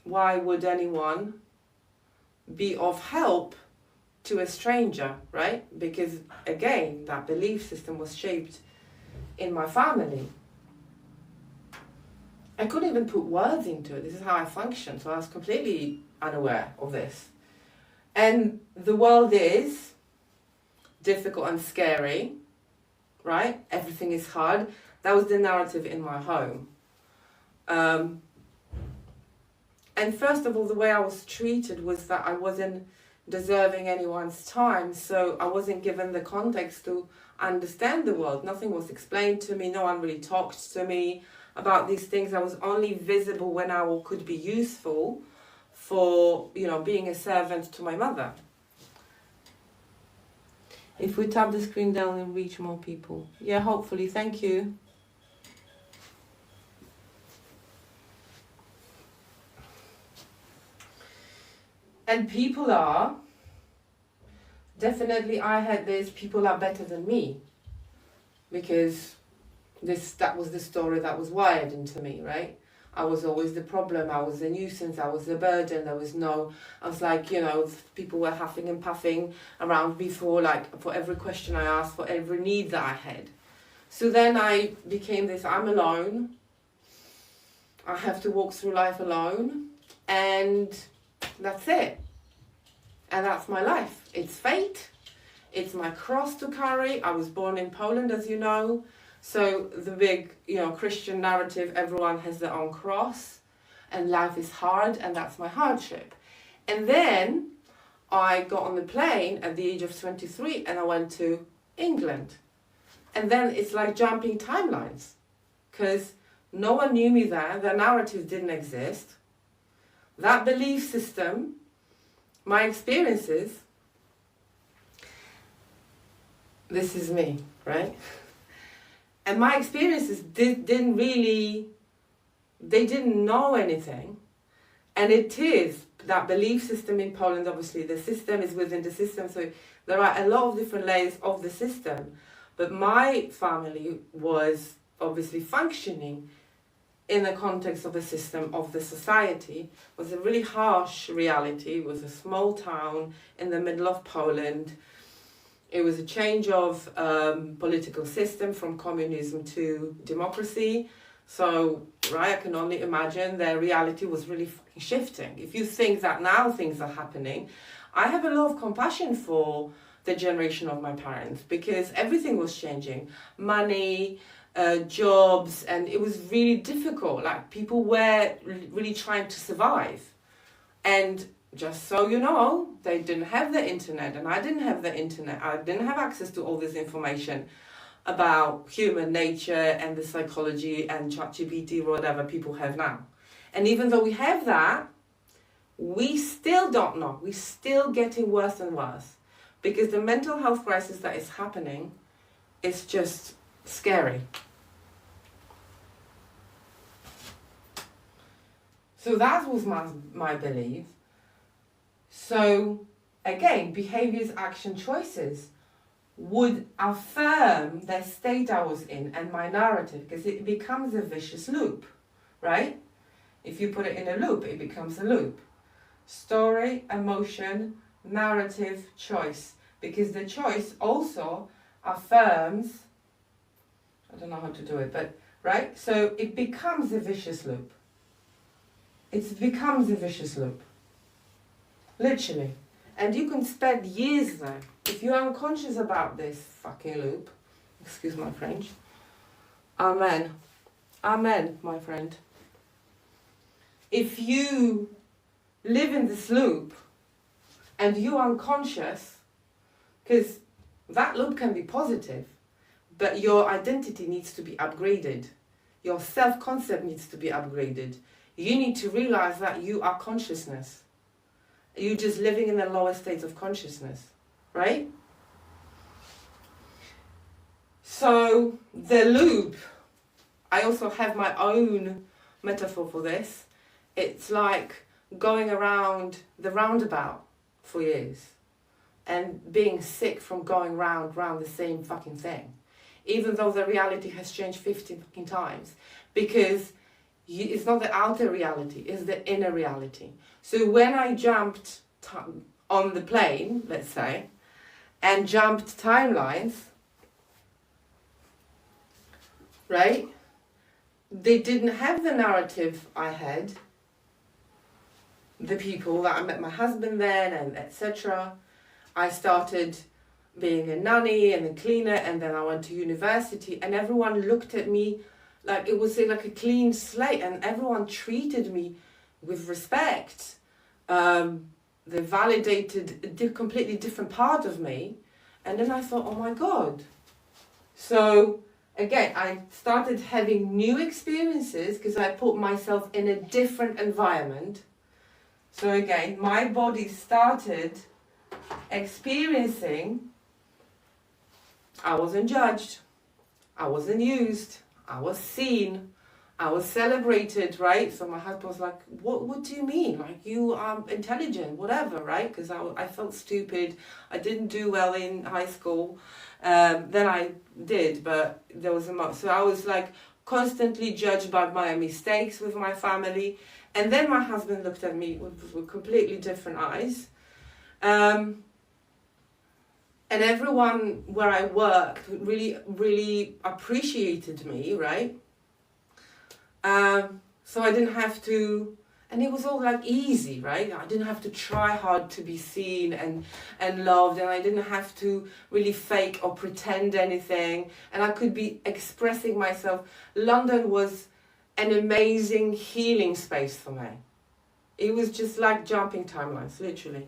why would anyone be of help to a stranger, right? Because again, that belief system was shaped in my family. I couldn't even put words into it. This is how I function, so I was completely unaware of this. And the world is difficult and scary, right? Everything is hard. That was the narrative in my home. And first of all, the way I was treated was that I wasn't deserving anyone's time, so I wasn't given the context to understand the world. Nothing was explained to me, no one really talked to me about these things. I was only visible when I could be useful for, being a servant to my mother. If we tap the screen down and reach more people. Yeah, hopefully, thank you. And people are, definitely I had this, people are better than me. Because that was the story that was wired into me, right? I was always the problem, I was the nuisance, I was the burden, I was like, people were huffing and puffing around me for every question I asked, for every need that I had. So then I became this, I'm alone, I have to walk through life alone, and that's it. And that's my life. It's fate. It's my cross to carry. I was born in Poland, as you know. So the big, Christian narrative, everyone has their own cross. And life is hard, and that's my hardship. And then I got on the plane at the age of 23, and I went to England. And then it's like jumping timelines. Because no one knew me there. The narrative didn't exist. That belief system, my experiences, this is me, right? And my experiences didn't know anything. And it is that belief system in Poland, obviously, the system is within the system, so there are a lot of different layers of the system. But my family was obviously functioning in the context of the system of the society. It was a really harsh reality. It was a small town in the middle of Poland. It was a change of political system from communism to democracy. So, right, I can only imagine their reality was really fucking shifting. If you think that now things are happening, I have a lot of compassion for the generation of my parents because everything was changing. Money, jobs, and it was really difficult. Like, people were really trying to survive. And just so you know, they didn't have the internet, and I didn't have the internet. I didn't have access to all this information about human nature and the psychology and ChatGPT or whatever people have now. And even though we have that, we still don't know. We're still getting worse and worse because the mental health crisis that is happening is just scary. So that was my belief. So again, behaviors, action, choices would affirm the state I was in and my narrative, because it becomes a vicious loop, right? If you put it in a loop, it becomes a loop. Story, emotion, narrative, choice. Because the choice also affirms, I don't know how to do it, but, right? So it becomes a vicious loop. It becomes a vicious loop. Literally. And you can spend years there. If you're unconscious about this fucking loop, excuse my French, amen. Amen, my friend. If you live in this loop and you're unconscious, because that loop can be positive, but your identity needs to be upgraded. Your self-concept needs to be upgraded. You need to realize that you are consciousness. You're just living in the lower states of consciousness, right? So the loop, I also have my own metaphor for this. It's like going around the roundabout for years and being sick from going round the same fucking thing, even though the reality has changed 15 fucking times, because it's not the outer reality, it's the inner reality. So when I jumped on the plane, let's say, and jumped timelines, right? They didn't have the narrative I had. The people that I met my husband then, and etc. I started being a nanny and a cleaner, and then I went to university, and everyone looked at me like it was like a clean slate, and everyone treated me with respect. They validated a completely different part of me, and then I thought, oh my God. So again, I started having new experiences because I put myself in a different environment. So again, my body started experiencing, I wasn't judged, I wasn't used, I was seen, I was celebrated, right? So my husband was like, what do you mean? Like, you are intelligent, whatever, right? Because I felt stupid. I didn't do well in high school. Then I did, but there was so I was like constantly judged by my mistakes with my family. And then my husband looked at me with completely different eyes. And everyone where I worked really, really appreciated me, right? So I didn't have to, and it was all like easy, right? I didn't have to try hard to be seen and loved, and I didn't have to really fake or pretend anything, and I could be expressing myself. London was an amazing healing space for me. It was just like jumping timelines, literally.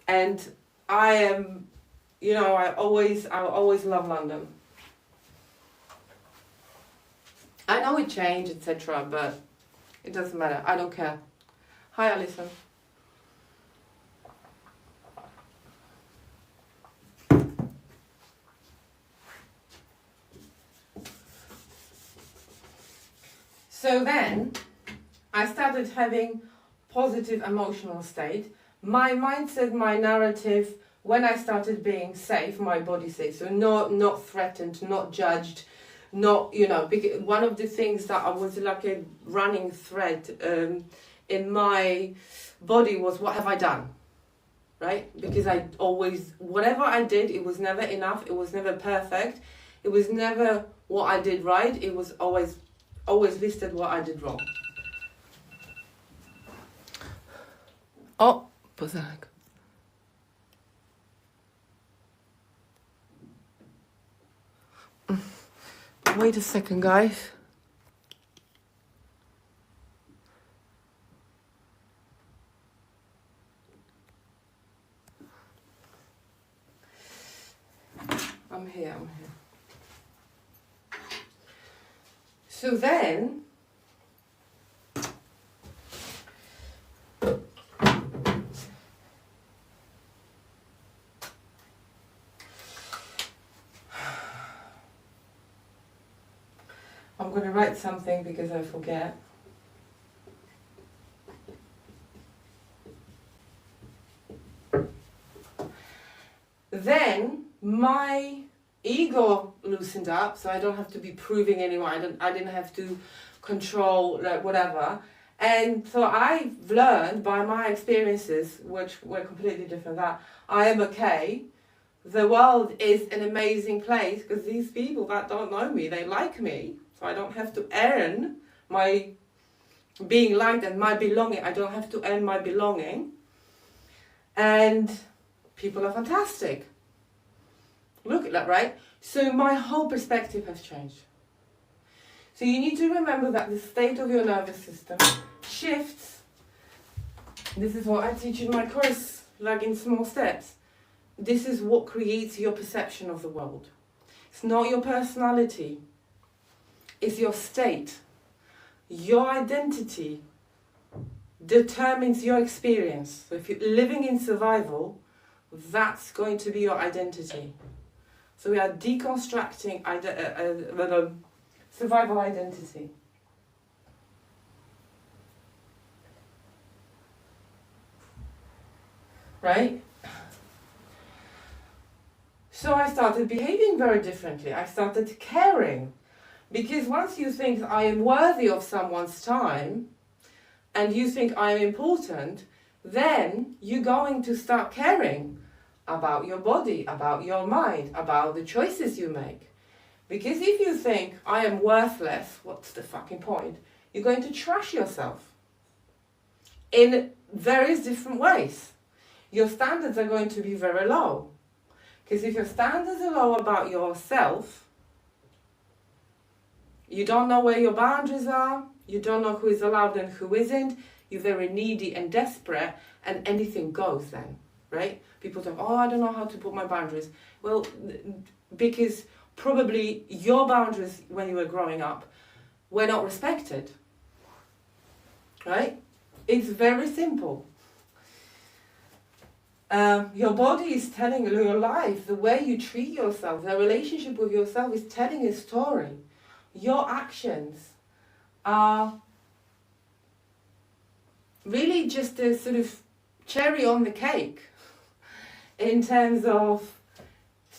And I am, I always love London. I know it changed, etc., but it doesn't matter. I don't care. Hi, Alison. So then, I started having positive emotional state. My mindset, my narrative, when I started being safe, my body safe, so not threatened, not judged, not, because one of the things that I was like a running thread in my body was, what have I done, right? Because I always, whatever I did, it was never enough, it was never perfect, it was never what I did right, it was always listed what I did wrong. Oh, pozanek. Wait a second, guys. I'm here. So then, I'm going to write something because I forget. Then my ego loosened up, so I don't have to be proving anyone. I didn't have to control, like, whatever. And so I've learned by my experiences, which were completely different, that I am okay. The world is an amazing place because these people that don't know me, they like me. So I don't have to earn my being liked and my belonging. I don't have to earn my belonging. And people are fantastic. Look at that, right? So my whole perspective has changed. So you need to remember that the state of your nervous system shifts. This is what I teach in my course, like in small steps. This is what creates your perception of the world. It's not your personality. It's your state. Your identity determines your experience. So if you're living in survival, that's going to be your identity. So we are deconstructing survival identity. Right? So I started behaving very differently. I started caring. Because once you think I am worthy of someone's time, and you think I am important, then you're going to start caring about your body, about your mind, about the choices you make. Because if you think I am worthless, what's the fucking point? You're going to trash yourself in various different ways. Your standards are going to be very low. Because if your standards are low about yourself, You don't know where your boundaries are. You don't know who is allowed and who isn't. You're very needy and desperate, and anything goes then, right? People think, oh, I don't know how to put my boundaries. Well, because probably your boundaries when you were growing up were not respected, right? It's very simple. Your body is telling you, your life, the way you treat yourself, the relationship with yourself is telling a story. Your actions are really just a sort of cherry on the cake in terms of,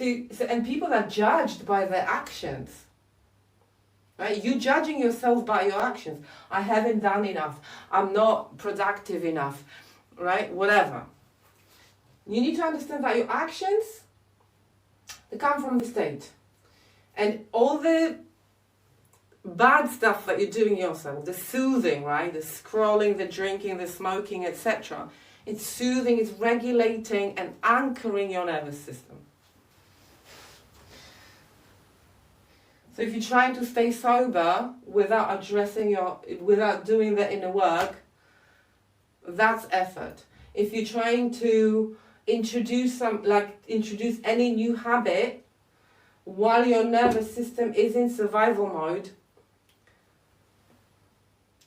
and people are judged by their actions. Right? You judging yourself by your actions. I haven't done enough. I'm not productive enough. Right? Whatever. You need to understand that your actions, they come from the state. And all the bad stuff that you're doing yourself, the soothing, right? The scrolling, the drinking, the smoking, etc. It's soothing, it's regulating and anchoring your nervous system. So if you're trying to stay sober without without doing the inner work, that's effort. If you're trying to introduce any new habit while your nervous system is in survival mode,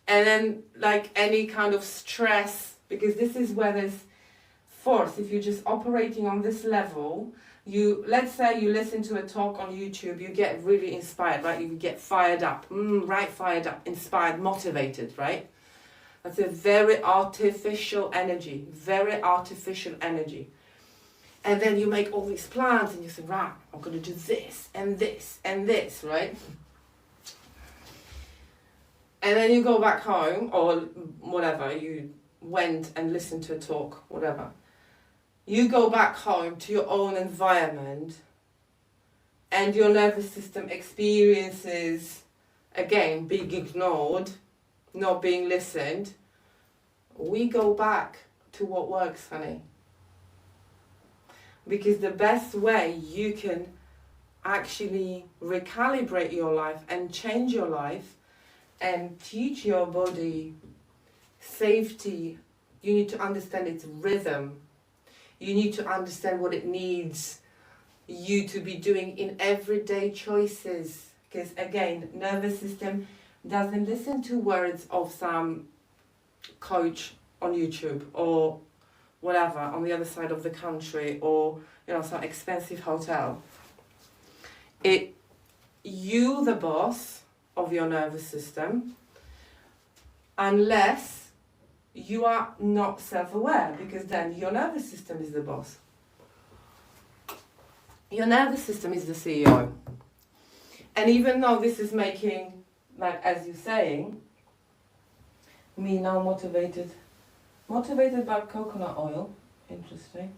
and then like any kind of stress, because this is where there's force. If you're just operating on this level, let's say you listen to a talk on YouTube, you get really inspired, right? You get fired up, fired up, inspired, motivated, right? That's a very artificial energy, And then you make all these plans and you say, right, I'm going to do this and this and this, right? And then you go back home or whatever, you went and listened to a talk, whatever. You go back home to your own environment and your nervous system experiences, again, being ignored, not being listened. We go back to what works, honey. Because the best way you can actually recalibrate your life and change your life and teach your body safety, you need to understand its rhythm. You need to understand what it needs you to be doing in everyday choices. Because again, nervous system doesn't listen to words of some coach on YouTube or whatever on the other side of the country, or some expensive hotel. You the boss of your nervous system, unless you are not self-aware, because then your nervous system is the boss. Your nervous system is the CEO. And even though this is making, like as you're saying, me now motivated by coconut oil, interesting.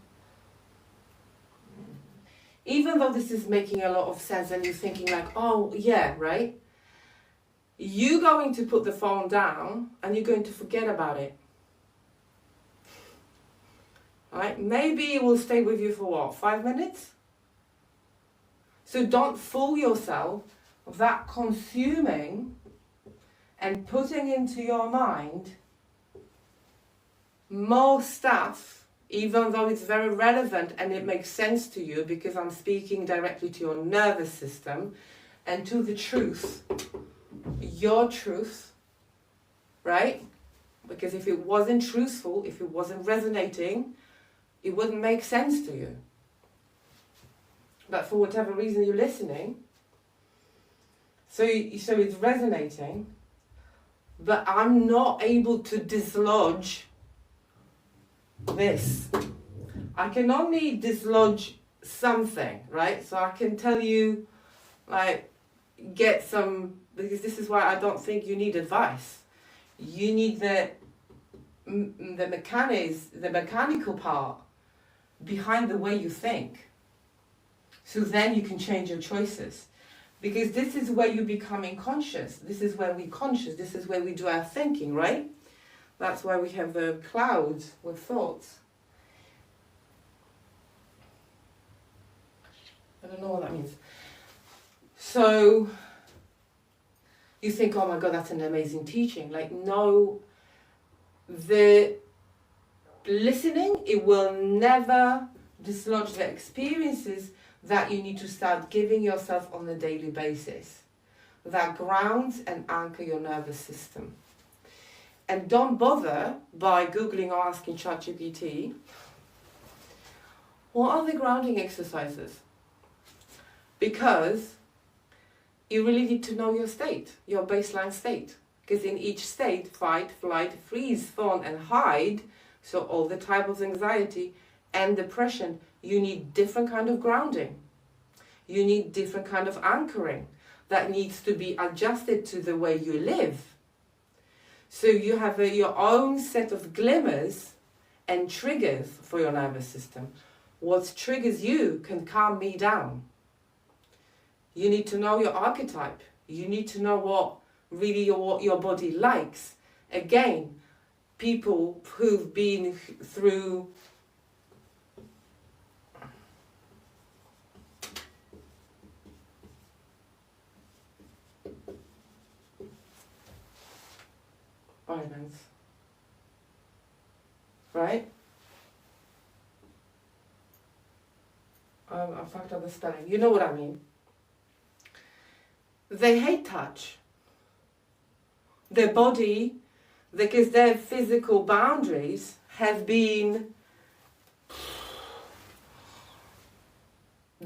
Even though this is making a lot of sense and you're thinking like, oh yeah, right? You're going to put the phone down and you're going to forget about it. Right? Maybe it will stay with you for what, 5 minutes? So don't fool yourself that consuming and putting into your mind more stuff, even though it's very relevant and it makes sense to you, because I'm speaking directly to your nervous system and to the truth, your truth, right? Because if it wasn't truthful, if it wasn't resonating, it wouldn't make sense to you. But for whatever reason you're listening, so it's resonating, but I'm not able to dislodge this. I can only dislodge something, right? So I can tell you, like, get some, because this is why I don't think you need advice. You need the mechanical part behind the way you think. So then you can change your choices. Because this is where you're becoming conscious. This is where we're conscious. This is where we do our thinking, right? That's why we have the clouds with thoughts. I don't know what that means. So you think, oh my God, that's an amazing teaching. Like, no, the listening, it will never dislodge the experiences that you need to start giving yourself on a daily basis. That grounds and anchor your nervous system. And don't bother by Googling or asking ChatGPT, what are the grounding exercises? Because you really need to know your state, your baseline state. Because in each state, fight, flight, freeze, fawn, and hide, so all the type of anxiety and depression, you need different kind of grounding. You need different kind of anchoring that needs to be adjusted to the way you live. So you have your own set of glimmers and triggers for your nervous system. What triggers you can calm me down. You need to know your archetype. You need to know what your body likes. Again, people who've been through violence, right? I fucked up the spelling. You know what I mean. They hate touch. Their body, because their physical boundaries have been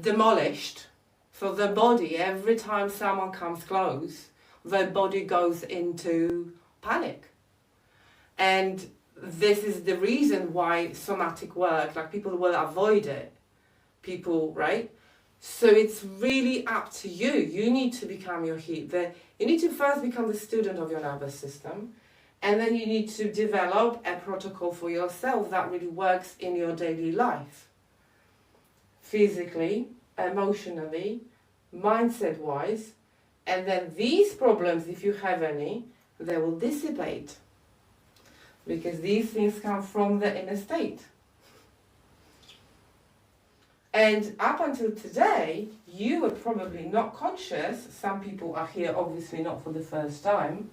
demolished. So their body, every time someone comes close, their body goes into panic. And this is the reason why somatic work, like people will avoid it. People, right? So it's really up to you. You need to become your healer. You need to first become the student of your nervous system. And then you need to develop a protocol for yourself that really works in your daily life. Physically, emotionally, mindset-wise. And then these problems, if you have any, they will dissipate. Because these things come from the inner state. And up until today, you were probably not conscious. Some people are here, obviously not for the first time.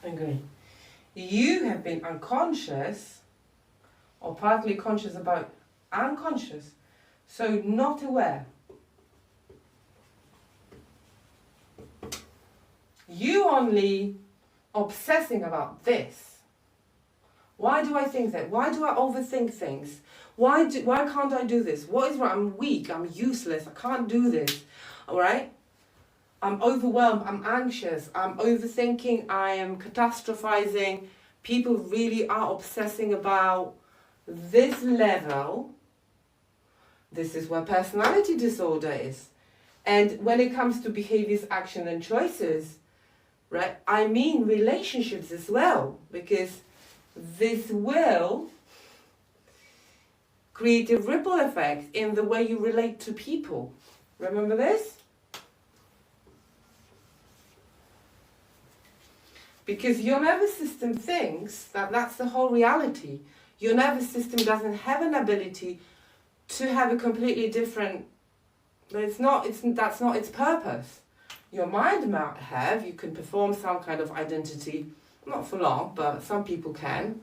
Agree. You have been unconscious, or partly conscious about unconscious, so not aware. You only obsessing about this. Why do I think that? Why do I overthink things? Why can't I do this? What is wrong? I'm weak, I'm useless, I can't do this. Alright? I'm overwhelmed, I'm anxious, I'm overthinking, I am catastrophizing. People really are obsessing about this level. This is where personality disorder is. And when it comes to behaviors, action and choices, right? I mean relationships as well, because this will create a ripple effect in the way you relate to people. Remember this? Because your nervous system thinks that that's the whole reality. Your nervous system doesn't have an ability to have a completely different, that's not its purpose. Your mind might have, you can perform some kind of identity, not for long, but some people can.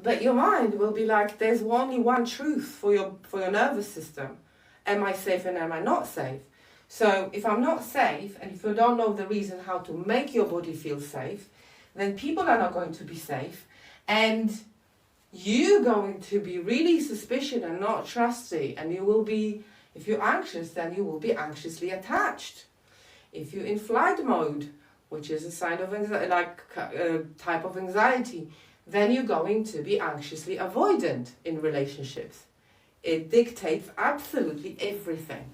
But your mind will be like, there's only one truth for your nervous system. Am I safe and am I not safe? So if I'm not safe, and if you don't know the reason how to make your body feel safe, then people are not going to be safe. And you're going to be really suspicious and not trusty. And you will be, if you're anxious, then you will be anxiously attached. If you're in flight mode, which is a sign of anxiety, type of anxiety, then you're going to be anxiously avoidant in relationships. It dictates absolutely everything.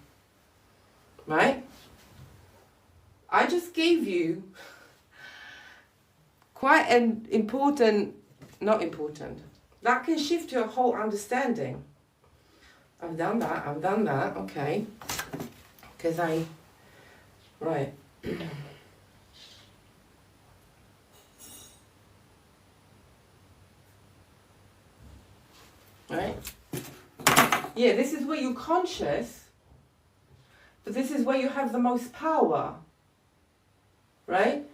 Right? I just gave you quite an important, not important, that can shift your whole understanding. I've done that, okay. Because right. Right? Yeah, this is where you're conscious But this is where you have the most power, right?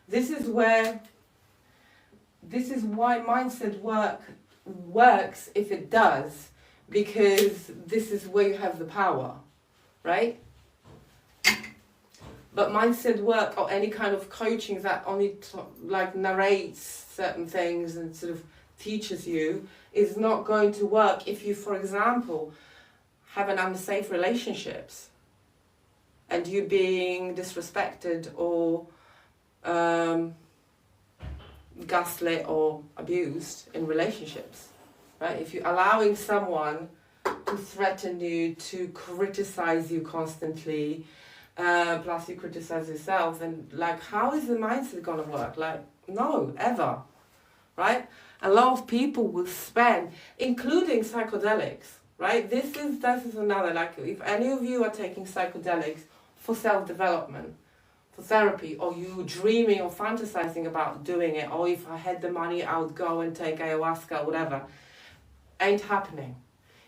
This is why mindset work works if it does, because this is where you have the power, right? But mindset work or any kind of coaching that only narrates certain things and sort of teaches you is not going to work if you, for example, have an unsafe relationships and you being disrespected or gaslit or abused in relationships, right? If you're allowing someone to threaten you, to criticize you constantly, plus you criticize yourself, then how is the mindset gonna work? No, ever, right? A lot of people will spend, including psychedelics, right? This is another, if any of you are taking psychedelics for self-development, for therapy, or you dreaming or fantasizing about doing it, or if I had the money, I would go and take ayahuasca or whatever, ain't happening.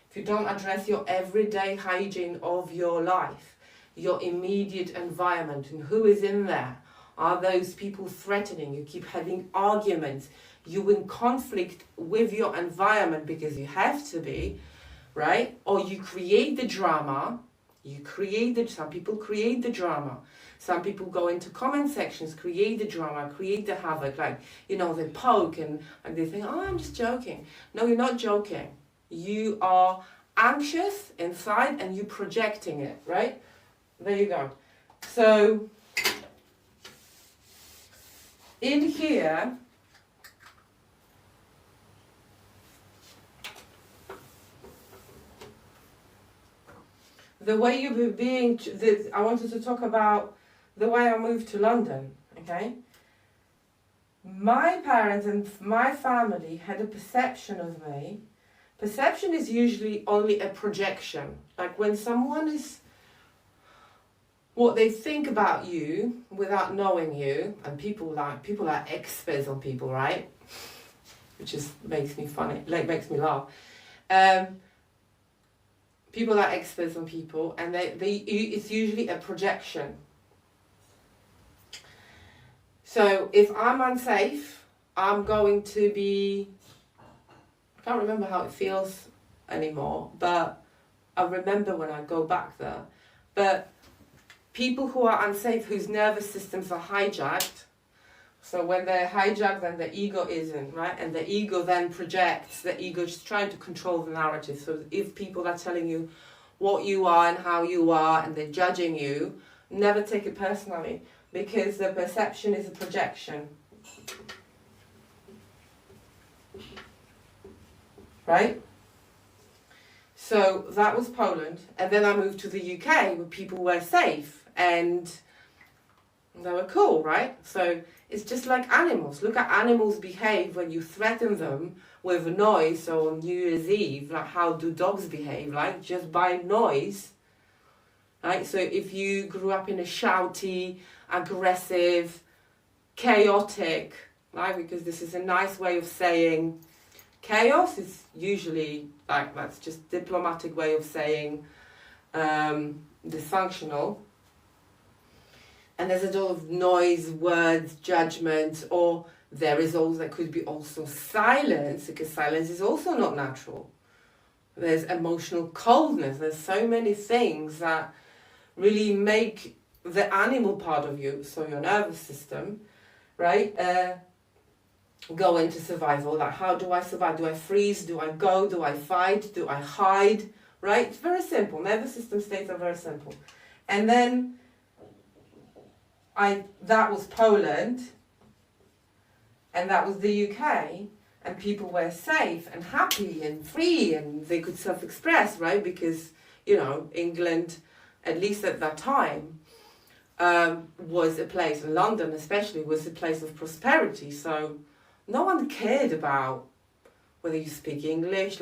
If you don't address your everyday hygiene of your life, your immediate environment, and who is in there, are those people threatening you, keep having arguments, you in conflict with your environment because you have to be, right? Or you create the drama, some people create the drama. Some people go into comment sections, create the drama, create the havoc, they poke and they think, oh, I'm just joking. No, you're not joking. You are anxious inside and you're projecting it, right? There you go. So, in here, the way you're being, I wanted to talk about the way I moved to London, okay? My parents and my family had a perception of me. Perception is usually only a projection. When someone is, what they think about you without knowing you, and people are experts on people, right? Which just makes me funny, makes me laugh. People are experts on people, and it's usually a projection. So if I'm unsafe, I'm going to be, I can't remember how it feels anymore, but I remember when I go back there. But people who are unsafe, whose nervous systems are hijacked, so when they're hijacked, then the ego isn't, right? And the ego then projects, the ego is trying to control the narrative. So if people are telling you what you are and how you are, and they're judging you, never take it personally, because the perception is a projection. Right? So that was Poland. And then I moved to the UK where people were safe and they were cool, right? So it's just like animals. Look at animals behave when you threaten them with noise. So on New Year's Eve, how do dogs behave? Just by noise. Right? So if you grew up in a shouty, aggressive, chaotic, right? Because this is a nice way of saying chaos is usually that's just diplomatic way of saying dysfunctional. And there's a lot of noise, words, judgment, or there could be also silence, because silence is also not natural. There's emotional coldness. There's so many things that really make the animal part of you, so your nervous system, right, go into survival. How do I survive? Do I freeze? Do I go? Do I fight? Do I hide? Right? It's very simple. Nervous system states are very simple. And then that was Poland, and that was the UK, and people were safe and happy and free, and they could self-express, right? Because, England, at least at that time, was a place, and London especially, was a place of prosperity. So no one cared about whether you speak English,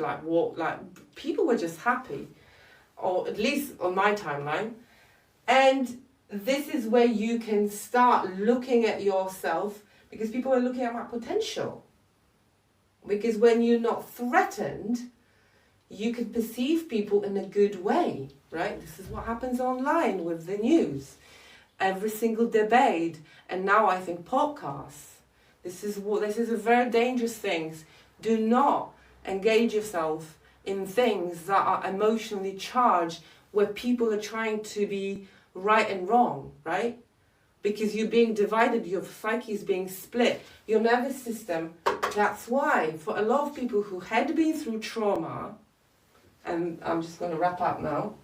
people were just happy, or at least on my timeline. And this is where you can start looking at yourself, because people are looking at my potential. Because when you're not threatened, you can perceive people in a good way. right? This is what happens online with the news. Every single debate, and now I think podcasts. This is a very dangerous thing. Do not engage yourself in things that are emotionally charged, where people are trying to be right and wrong, right? Because you're being divided, your psyche is being split, your nervous system. That's why, for a lot of people who had been through trauma, and I'm just going to wrap up now.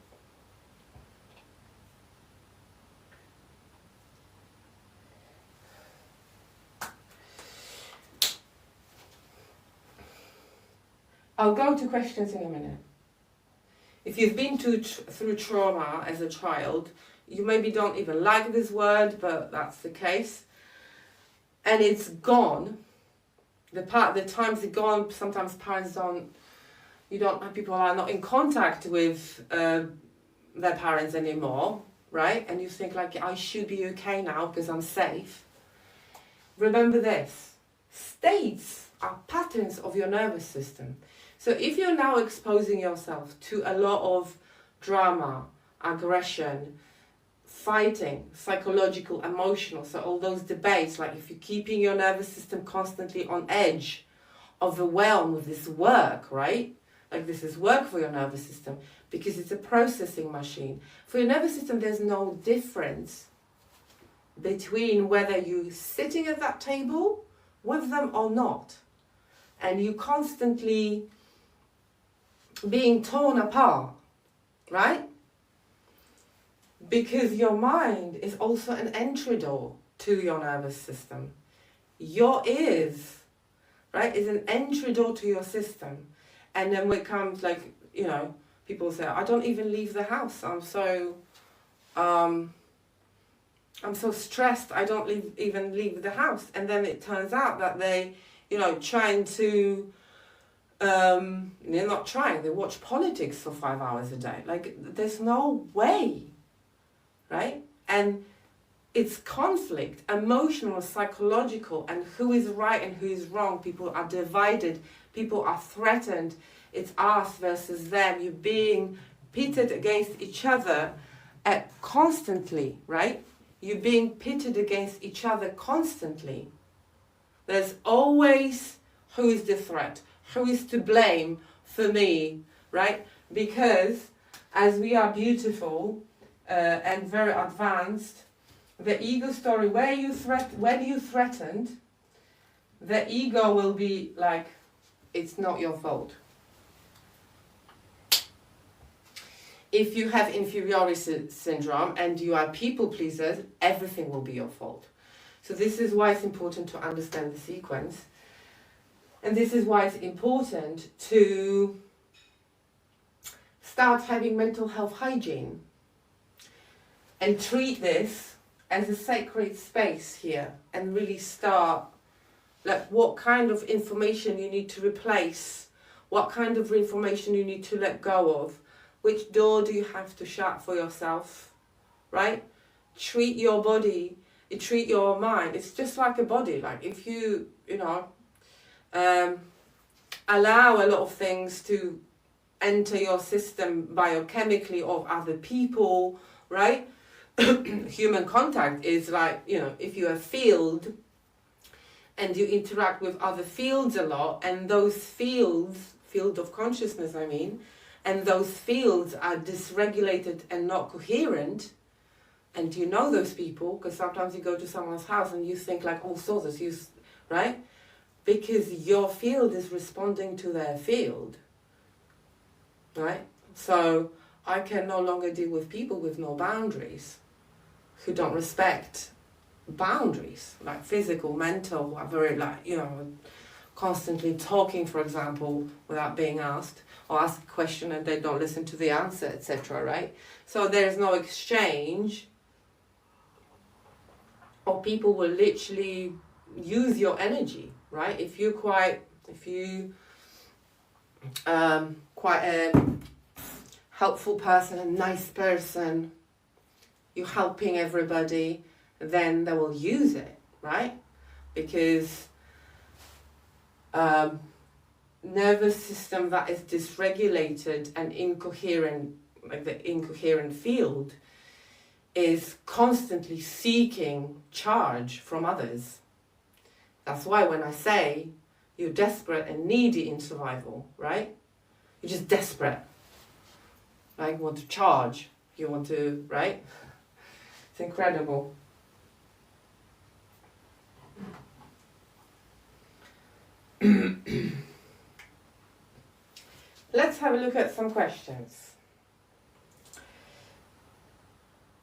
I'll go to questions in a minute. If you've been through trauma as a child, you maybe don't even like this word, but that's the case. And it's gone. The times are gone. Sometimes parents people are not in contact with their parents anymore, right? And you think like, I should be okay now because I'm safe. Remember this, states are patterns of your nervous system. So if you're now exposing yourself to a lot of drama, aggression, fighting, psychological, emotional, so all those debates, like if you're keeping your nervous system constantly on edge, overwhelmed with this work, right? Like this is work for your nervous system because it's a processing machine. For your nervous system, there's no difference between whether you're sitting at that table with them or not. And you constantly being torn apart, right? Because your mind is also an entry door to your nervous system. Your ears, right, is an entry door to your system. And then when it comes like, people say, I don't even leave the house. I'm so stressed, I don't even leave the house. And then it turns out that they, trying to, they're not trying, they watch politics for 5 hours a day. Like, there's no way, right? And it's conflict, emotional, psychological, and who is right and who is wrong. People are divided, people are threatened. It's us versus them. You're being pitted against each other constantly, right? You're being pitted against each other constantly. There's always who is the threat, who is to blame for me, right? Because as we are beautiful and very advanced, the ego story, when you threatened, the ego will be like, it's not your fault. If you have inferiority syndrome and you are people pleasers, everything will be your fault. So this is why it's important to understand the sequence. And this is why it's important to start having mental health hygiene and treat this as a sacred space here, and really start like what kind of information you need to replace, what kind of information you need to let go of, which door do you have to shut for yourself, right? Treat your body, treat your mind. It's just like a body. Like if you, allow a lot of things to enter your system biochemically of other people, right? Human contact is like, if you're a field and you interact with other fields a lot, and those field of consciousness, and those fields are dysregulated and not coherent, and you know those people, because sometimes you go to someone's house and you think like all sorts of right? Because your field is responding to their field, right? So I can no longer deal with people with no boundaries, who don't respect boundaries, like physical, mental, very constantly talking, for example, without being asked, or ask a question and they don't listen to the answer, etc., right? So there's no exchange, or people will literally use your energy, right? If you quite a helpful person, a nice person, you're helping everybody, then they will use it, right? Because nervous system that is dysregulated and incoherent like the incoherent field, is constantly seeking charge from others. That's why when I say you're desperate and needy in survival, right? You're just desperate. Like, you want to charge. You want to, right? It's incredible. Let's have a look at some questions.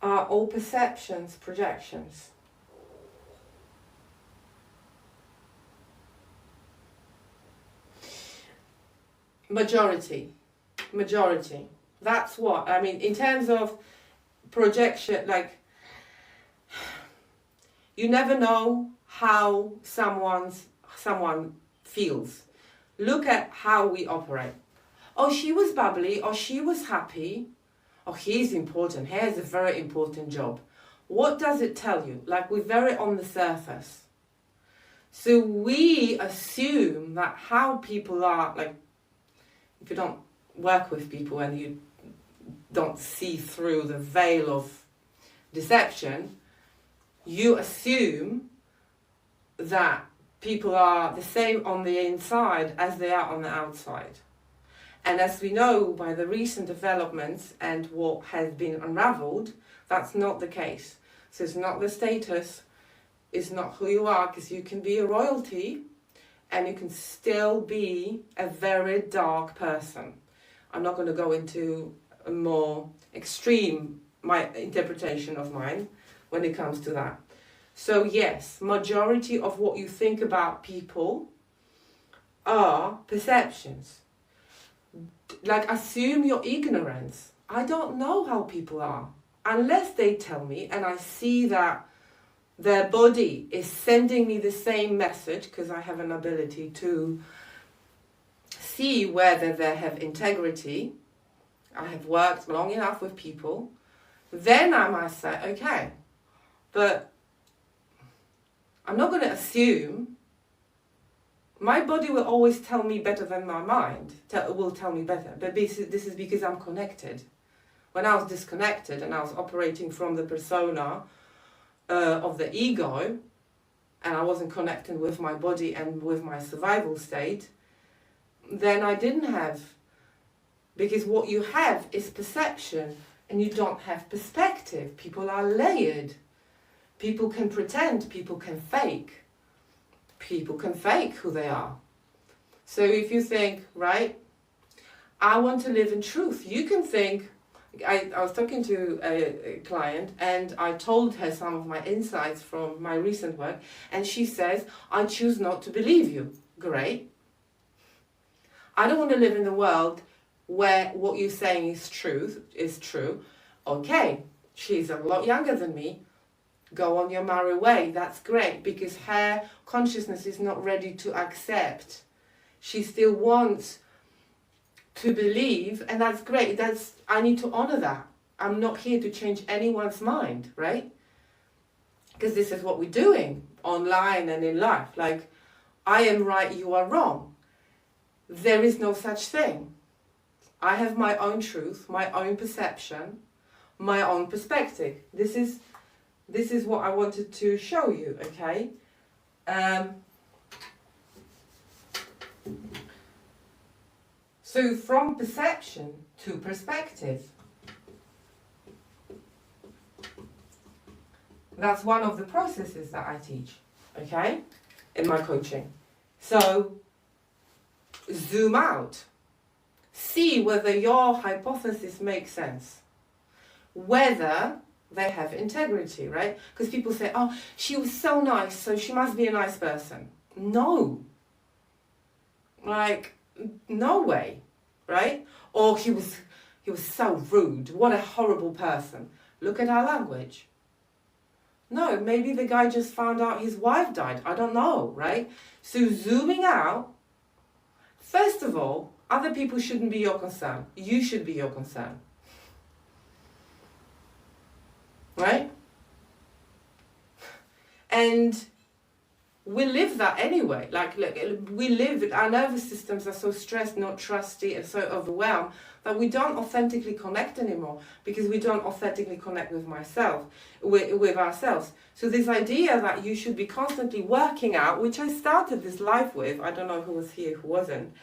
Are all perceptions projections? Majority. That's what, I mean, in terms of projection, like, you never know how someone feels. Look at how we operate. Oh, she was bubbly, or she was happy, or he's important, he has a very important job. What does it tell you? Like, we're very on the surface. So we assume that how people are, like, if you don't work with people and you don't see through the veil of deception, you assume that people are the same on the inside as they are on the outside. And as we know by the recent developments and what has been unraveled, that's not the case. So it's not the status, it's not who you are, because you can be a royalty and you can still be a very dark person. I'm not going to go into a more extreme my interpretation of mine when it comes to that. So yes, majority of what you think about people are perceptions. Like, assume your ignorance. I don't know how people are unless they tell me, and I see that their body is sending me the same message, because I have an ability to see whether they have integrity. I have worked long enough with people. Then I might say, okay, but I'm not going to assume. My body will always tell me better than my mind will tell me better. But this is because I'm connected. When I was disconnected and I was operating from the persona of the ego, and I wasn't connecting with my body and with my survival state, then I didn't have. Because what you have is perception, and you don't have perspective. People are layered. People can pretend, people can fake. People can fake who they are. So if you think, right, I want to live in truth, you can think, I was talking to a client and I told her some of my insights from my recent work, and she says, I choose not to believe you. Great. I don't want to live in a world where what you're saying is true. Okay, she's a lot younger than me. Go on your merry way. That's great, because her consciousness is not ready to accept. She still wants to believe, and that's great. I need to honor that. I'm not here to change anyone's mind, right? Because this is what we're doing online and in life. Like, I am right, you are wrong. There is no such thing. I have my own truth, my own perception, my own perspective. This is what I wanted to show you, okay? So from perception to perspective. That's one of the processes that I teach, okay, in my coaching. So zoom out. See whether your hypothesis makes sense. Whether they have integrity, right? Because people say, oh, she was so nice, so she must be a nice person. No. Like, no way, right? Or he was so rude. What a horrible person. Look at our language. No, maybe the guy just found out his wife died. I don't know, right? So zooming out, first of all, other people shouldn't be your concern. You should be your concern. Right? And we live that anyway. Like, look, we live it. Our nervous systems are so stressed, not trusty, and so overwhelmed that we don't authentically connect anymore, because we don't authentically connect with with ourselves. So this idea that you should be constantly working out, which I started this life with, I don't know who was here, who wasn't.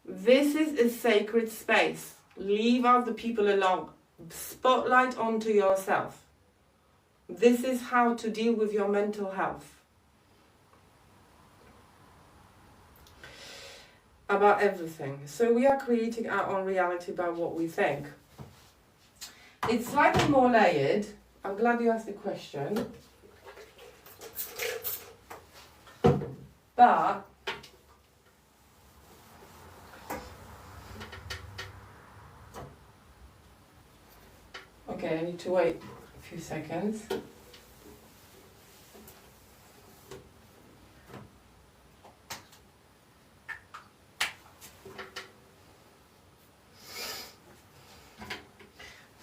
This is a sacred space. Leave other people alone. Spotlight onto yourself. This is how to deal with your mental health. About everything. So we are creating our own reality by what we think. It's slightly more layered. I'm glad you asked the question. But okay, I need to wait a few seconds.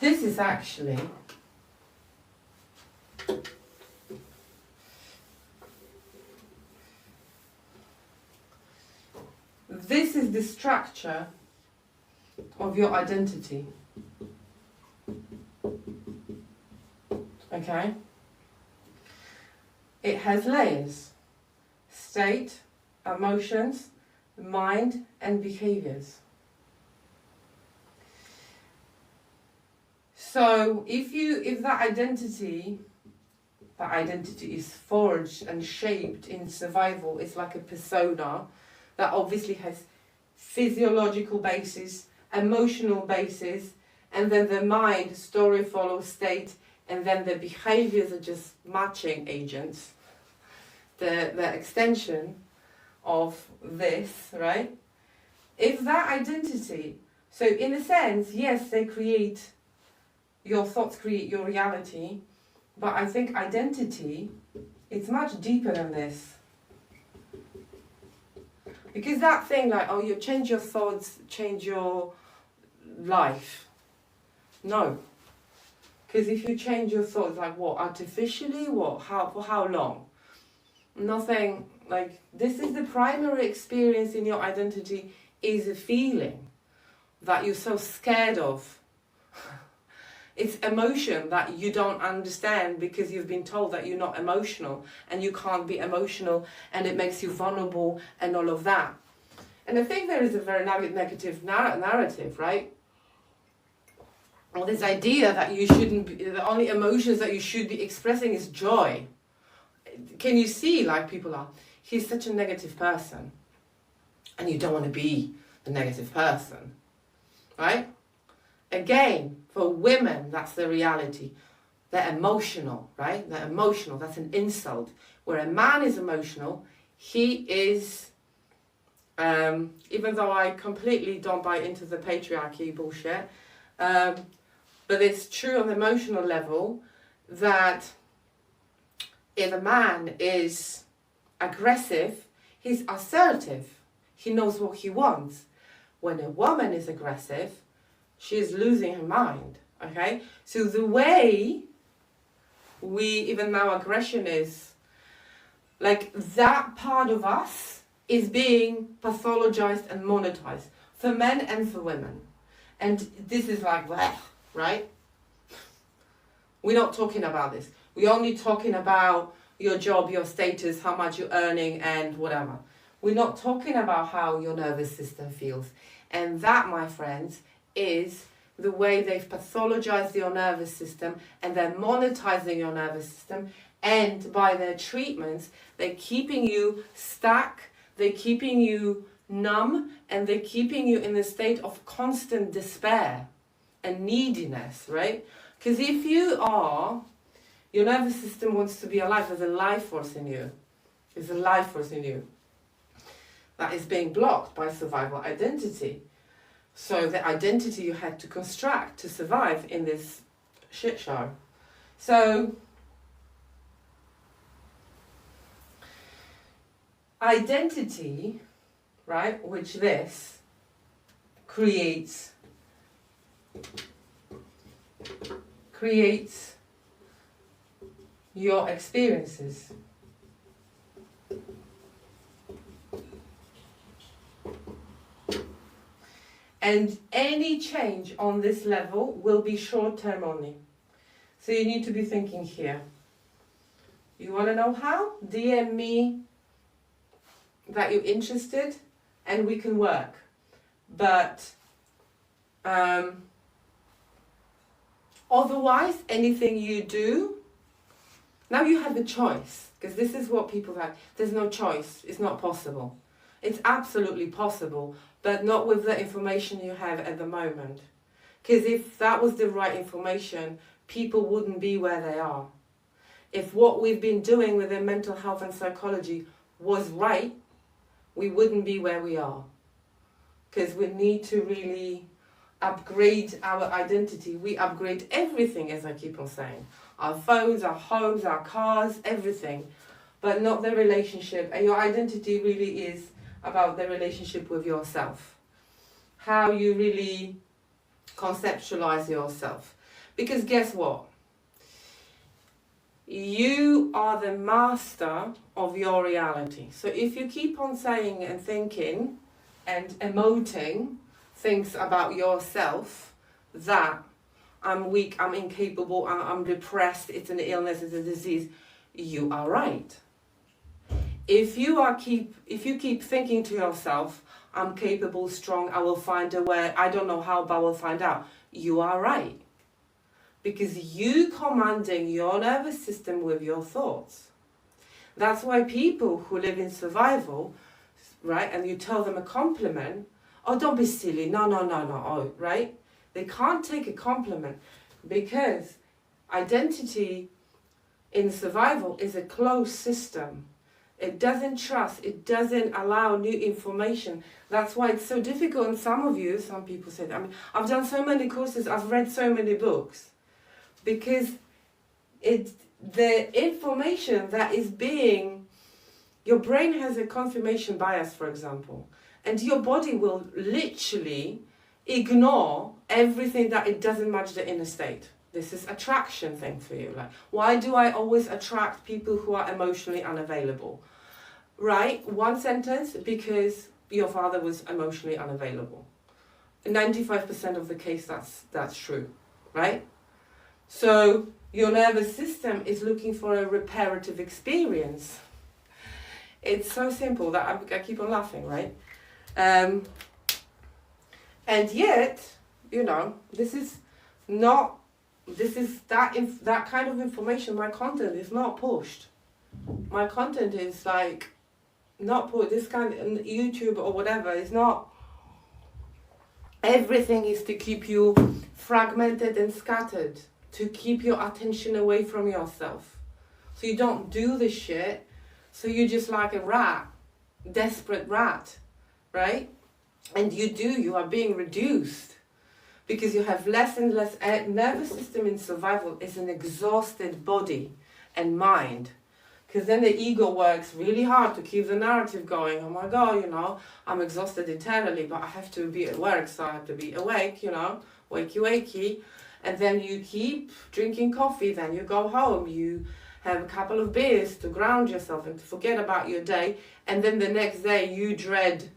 This is actually the structure of your identity. Okay? It has layers: state, emotions, mind, and behaviours. So if that identity is forged and shaped in survival, it's like a persona that obviously has physiological basis, emotional basis, and then the mind, story follows state, and then the behaviors are just matching agents, the extension of this, right? If that identity, so in a sense, yes, your thoughts create your reality, but I think identity, it's much deeper than this. Because that thing like, oh, you change your thoughts, change your life. No. Because if you change your thoughts, like what, artificially? What, how, for how long? Nothing, like, this is the primary experience in your identity, is a feeling that you're so scared of. It's emotion that you don't understand because you've been told that you're not emotional and you can't be emotional and it makes you vulnerable and all of that. And I think there is a very negative narrative, right? Or this idea that you shouldn't be, the only emotions that you should be expressing is joy. Can you see, like, people are, he's such a negative person, and you don't want to be the negative person, right? Again, for women, that's the reality. They're emotional, right? They're emotional. That's an insult. Where a man is emotional, he is, even though I completely don't buy into the patriarchy bullshit, but it's true on the emotional level that if a man is aggressive, he's assertive. He knows what he wants. When a woman is aggressive, she's losing her mind, okay? So the way even now aggression is, like, that part of us is being pathologized and monetized for men and for women. And this is like, well, right? We're not talking about this. We're only talking about your job, your status, how much you're earning and whatever. We're not talking about how your nervous system feels. And that, my friends, is the way they've pathologized your nervous system, and they're monetizing your nervous system, and by their treatments, they're keeping you stuck, they're keeping you numb, and they're keeping you in a state of constant despair and neediness, right? Because if your nervous system wants to be alive, there's a life force in you. There's a life force in you that is being blocked by survival identity. So the identity you had to construct to survive in this shit show. So identity, right, which this creates your experiences. And any change on this level will be short-term only. So you need to be thinking here. You want to know how? DM me that you're interested and we can work. But otherwise, anything you do, now you have a choice. Because this is what people like. There's no choice. It's not possible. It's absolutely possible, but not with the information you have at the moment. Because if that was the right information, people wouldn't be where they are. If what we've been doing within mental health and psychology was right, we wouldn't be where we are. Because we need to really upgrade our identity. We upgrade everything, as I keep on saying. Our phones, our homes, our cars, everything. But not the relationship. And your identity really is about the relationship with yourself. How you really conceptualize yourself. Because guess what? You are the master of your reality. So if you keep on saying and thinking and emoting things about yourself, that I'm weak, I'm incapable, I'm depressed, it's an illness, it's a disease, you are right. If you keep thinking to yourself, I'm capable, strong, I will find a way, I don't know how, but I will find out, you are right. Because you commanding your nervous system with your thoughts. That's why people who live in survival, right, and you tell them a compliment, oh, don't be silly, no, oh, right? They can't take a compliment because identity in survival is a closed system. It doesn't trust, it doesn't allow new information. That's why it's so difficult. And some people say that. I mean, I've done so many courses, I've read so many books. Because the information that is your brain has a confirmation bias, for example, and your body will literally ignore everything that it doesn't match the inner state. This is attraction thing for you. Like, why do I always attract people who are emotionally unavailable? Right? One sentence, because your father was emotionally unavailable. 95% of the case, that's true, right? So your nervous system is looking for a reparative experience. It's so simple that I keep on laughing, right? And yet, this is that kind of information. My content is not pushed. My content is like not put. This kind of YouTube or whatever is not. Everything is to keep you fragmented and scattered. To keep your attention away from yourself. So you don't do the shit. So you're just like a rat. Desperate rat. Right? And you are being reduced. Because you have less and less. Nervous system in survival is an exhausted body and mind. Because then the ego works really hard to keep the narrative going. Oh my God, I'm exhausted eternally. But I have to be at work. So I have to be awake, wakey. And then you keep drinking coffee, then you go home, you have a couple of beers to ground yourself and to forget about your day, and then the next day you dread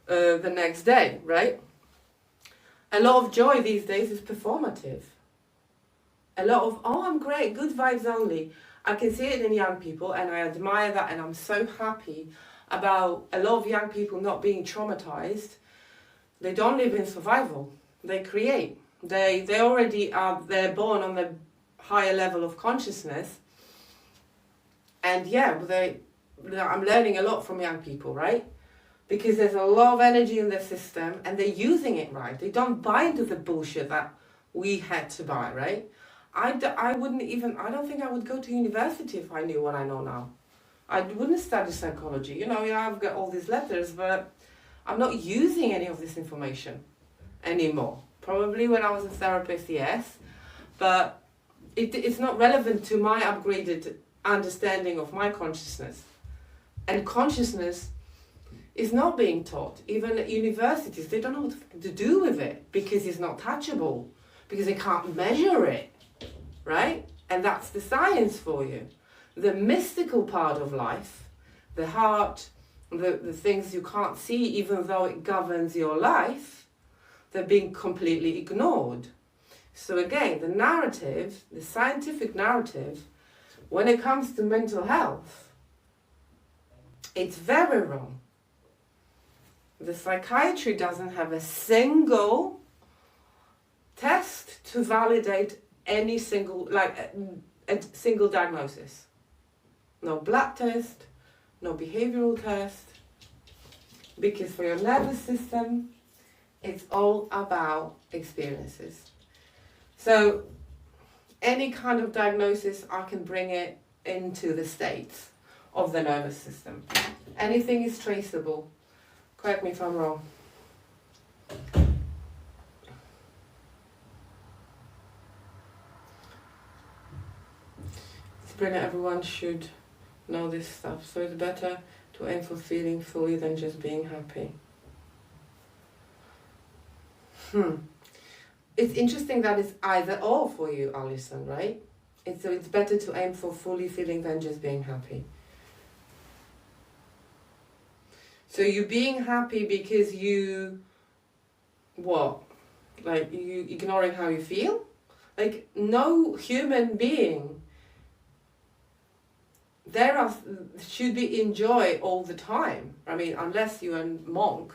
the next day, right? A lot of joy these days is performative. A lot of, oh, I'm great, good vibes only. I can see it in young people and I admire that, and I'm so happy about a lot of young people not being traumatized. They don't live in survival, they create. They already are, they're born on the higher level of consciousness. And yeah, I'm learning a lot from young people, right? Because there's a lot of energy in their system and they're using it right. They don't buy into the bullshit that we had to buy, right? I don't think I would go to university if I knew what I know now. I wouldn't study psychology. I've got all these letters, but I'm not using any of this information anymore. Probably when I was a therapist, yes, but it's not relevant to my upgraded understanding of my consciousness. And consciousness is not being taught. Even at universities, they don't know what to do with it because it's not touchable, because they can't measure it, right? And that's the science for you. The mystical part of life, the heart, the things you can't see, even though it governs your life, they're being completely ignored. So again, the narrative, the scientific narrative, when it comes to mental health, it's very wrong. The psychiatry doesn't have a single test to validate any single, a single diagnosis. No blood test, no behavioral test, because for your nervous system, it's all about experiences. So any kind of diagnosis, I can bring it into the states of the nervous system. Anything is traceable. Correct me if I'm wrong. It's brilliant, everyone should know this stuff. So it's better to aim for feeling fully than just being happy. It's interesting that it's either or for you, Alison, right? It's better to aim for fully feeling than just being happy. So you're being happy because you, what? Like you ignoring how you feel? Like no human being should be in joy all the time. I mean, unless you're a monk.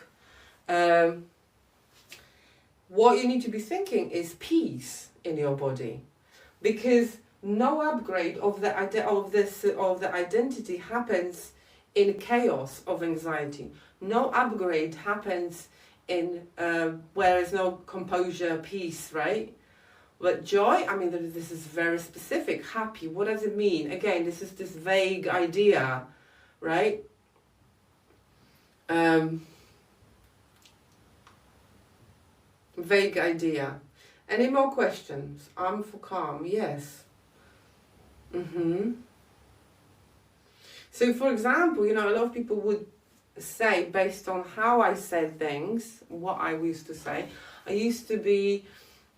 What you need to be thinking is peace in your body, because no upgrade of the identity happens in chaos of anxiety. No upgrade happens in where there's no composure, peace, right? But joy, I mean, this is very specific. Happy, what does it mean? Again, this is this vague idea, right? Vague idea. Any more questions? I'm for calm, yes. So for example, a lot of people would say, based on how I said things, what I used to say, I used to be,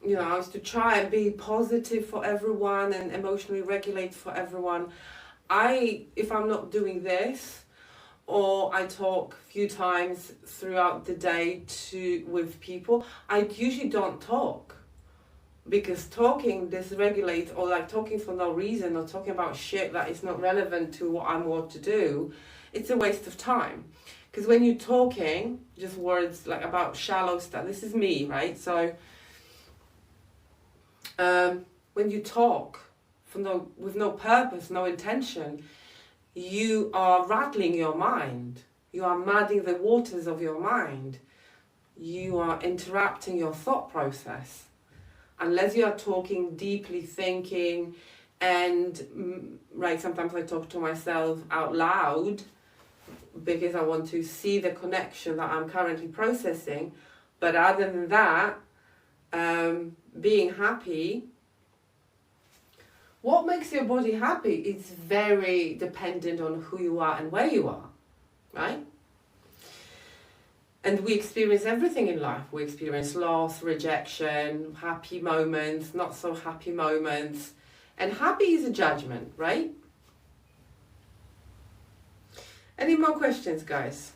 I used to try and be positive for everyone and emotionally regulate for everyone. If I'm not doing this, or I talk a few times throughout the day with people, I usually don't talk. Because talking dysregulates, or like talking for no reason, or talking about shit that is not relevant to what I'm about to do, it's a waste of time. Because when you're talking, just words like about shallow stuff, this is me, right? So when you talk with no purpose, no intention, you are rattling your mind. You are muddying the waters of your mind. You are interrupting your thought process. Unless you are talking, deeply thinking, and sometimes I talk to myself out loud because I want to see the connection that I'm currently processing. But other than that, being happy, what makes your body happy is very dependent on who you are and where you are, right? And we experience everything in life. We experience loss, rejection, happy moments, not so happy moments. And happy is a judgment, right? Any more questions, guys?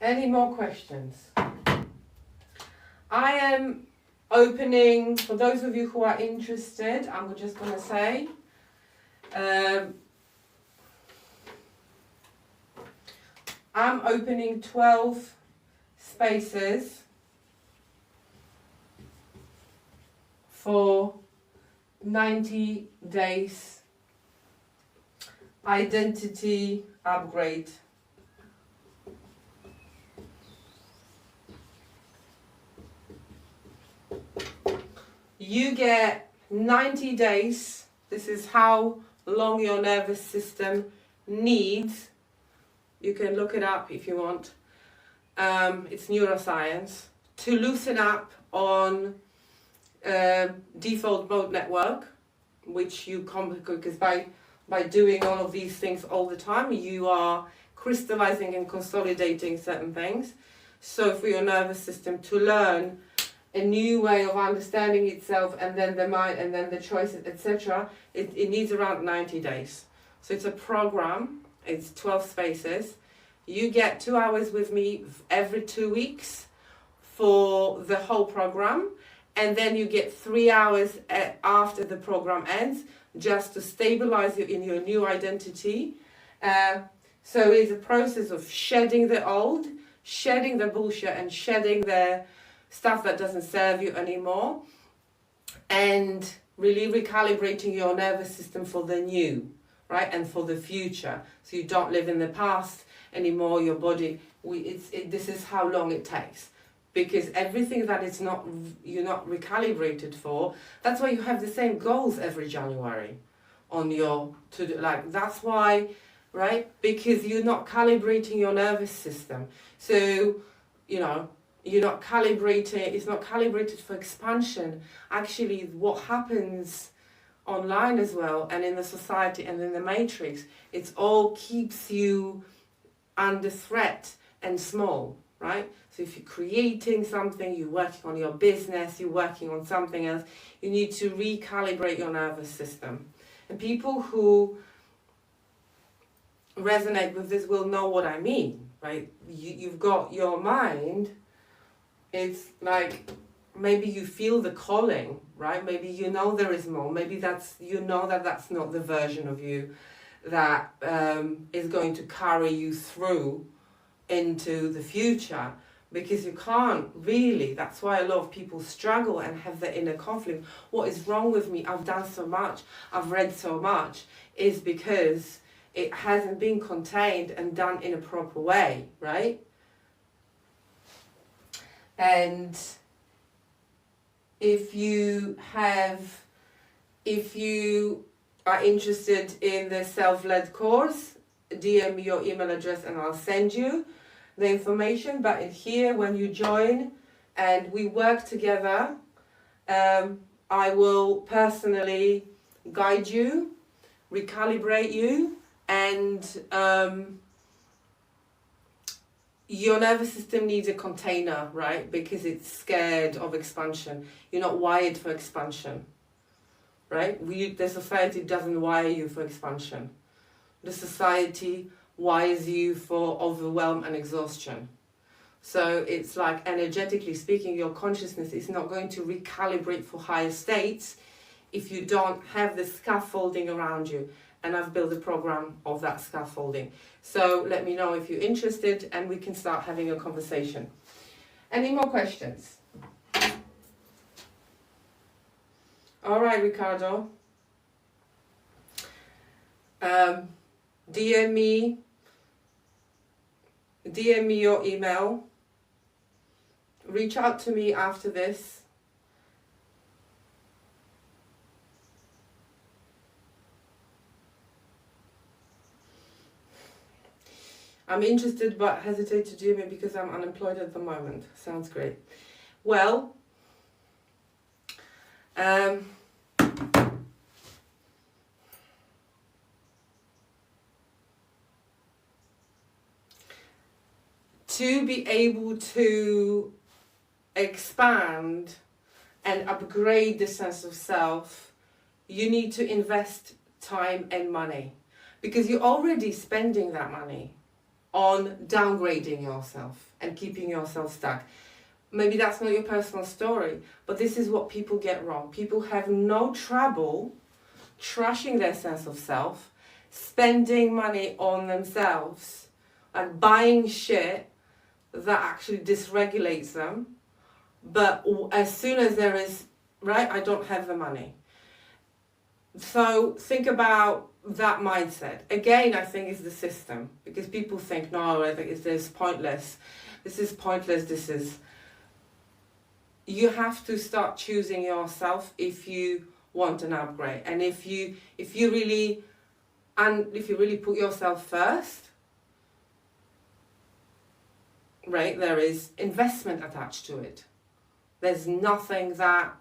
Any more questions? I am opening, for those of you who are interested, I'm just going to say, I'm opening 12 spaces for 90 days identity upgrade. You get 90 days. This is how long your nervous system needs. You can look it up if you want. It's neuroscience. To loosen up on default mode network, which you because by doing all of these things all the time, you are crystallizing and consolidating certain things. So for your nervous system to learn a new way of understanding itself, and then the mind, and then the choices, etc., it needs around 90 days. So it's a program It's 12 spaces. You get 2 hours with me every 2 weeks for the whole program, and then you get 3 hours after the program ends, just to stabilize you in your new identity. So it's a process of shedding the old, shedding the bullshit, and shedding the stuff that doesn't serve you anymore, and really recalibrating your nervous system for the new, right, and for the future. So you don't live in the past anymore. Your body, this is how long it takes, because everything that you're not recalibrated for. That's why you have the same goals every January on your to-do. Like, that's why, right? Because you're not calibrating your nervous system. So, you're not calibrating, it's not calibrated for expansion. Actually, what happens online as well, and in the society and in the matrix, it all keeps you under threat and small, right? So if you're creating something, you're working on your business, you're working on something else, you need to recalibrate your nervous system. And people who resonate with this will know what I mean, right? You've got your mind. It's like, maybe you feel the calling, right? Maybe there is more. Maybe that's not the version of you that is going to carry you through into the future, because you can't really. That's why a lot of people struggle and have the inner conflict. What is wrong with me? I've done so much, I've read so much, is because it hasn't been contained and done in a proper way, right? And if you are interested in the self-led course, DM me your email address and I'll send you the information. But in here, when you join and we work together, I will personally guide you, recalibrate you, and your nervous system needs a container, right? Because it's scared of expansion. You're not wired for expansion, right? The society doesn't wire you for expansion. The society wires you for overwhelm and exhaustion. So it's like, energetically speaking, your consciousness is not going to recalibrate for higher states if you don't have the scaffolding around you. And I've built a program of that scaffolding. So let me know if you're interested and we can start having a conversation. Any more questions? All right, Ricardo. DM me your email. Reach out to me after this. I'm interested but hesitate to do it because I'm unemployed at the moment. Sounds great. Well, to be able to expand and upgrade the sense of self, you need to invest time and money, because you're already spending that money on downgrading yourself and keeping yourself stuck. Maybe that's not your personal story, but this is what people get wrong. People have no trouble trashing their sense of self, spending money on themselves, and buying shit that actually dysregulates them. But as soon as there is, right, I don't have the money. So think about that mindset. Again, I think it's the system, because people think, no, I think this is pointless. This is pointless. You have to start choosing yourself if you want an upgrade, and if you really put yourself first, right? There is investment attached to it. There's nothing that,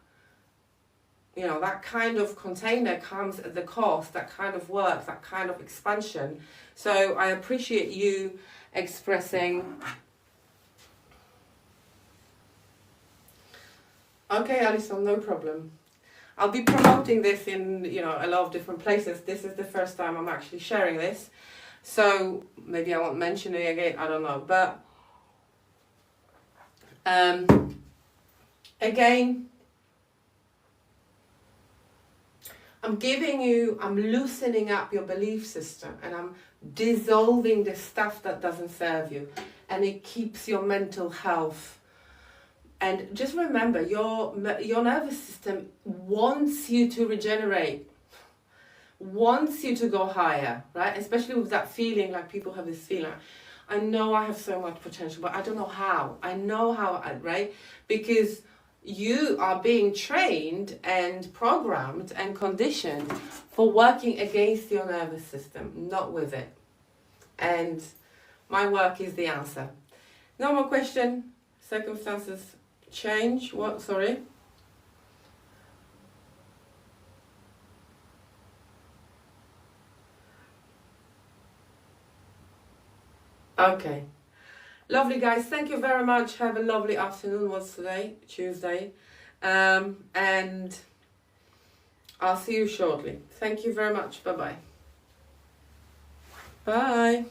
that kind of container comes at the cost, that kind of work, that kind of expansion. So I appreciate you expressing. Okay, Alison, no problem. I'll be promoting this in, a lot of different places. This is the first time I'm actually sharing this. So maybe I won't mention it again, I don't know. But again, I'm loosening up your belief system, and I'm dissolving the stuff that doesn't serve you, and it keeps your mental health. And just remember, your nervous system wants you to regenerate, wants you to go higher, right? Especially with that feeling, like people have this feeling, I know I have so much potential, but I don't know how. I know how, right? Because you are being trained and programmed and conditioned for working against your nervous system, not with it. And my work is the answer. No more question. Circumstances change. What? Sorry. Okay. Lovely, guys. Thank you very much. Have a lovely afternoon. What's today? Tuesday. And I'll see you shortly. Thank you very much. Bye-bye. Bye.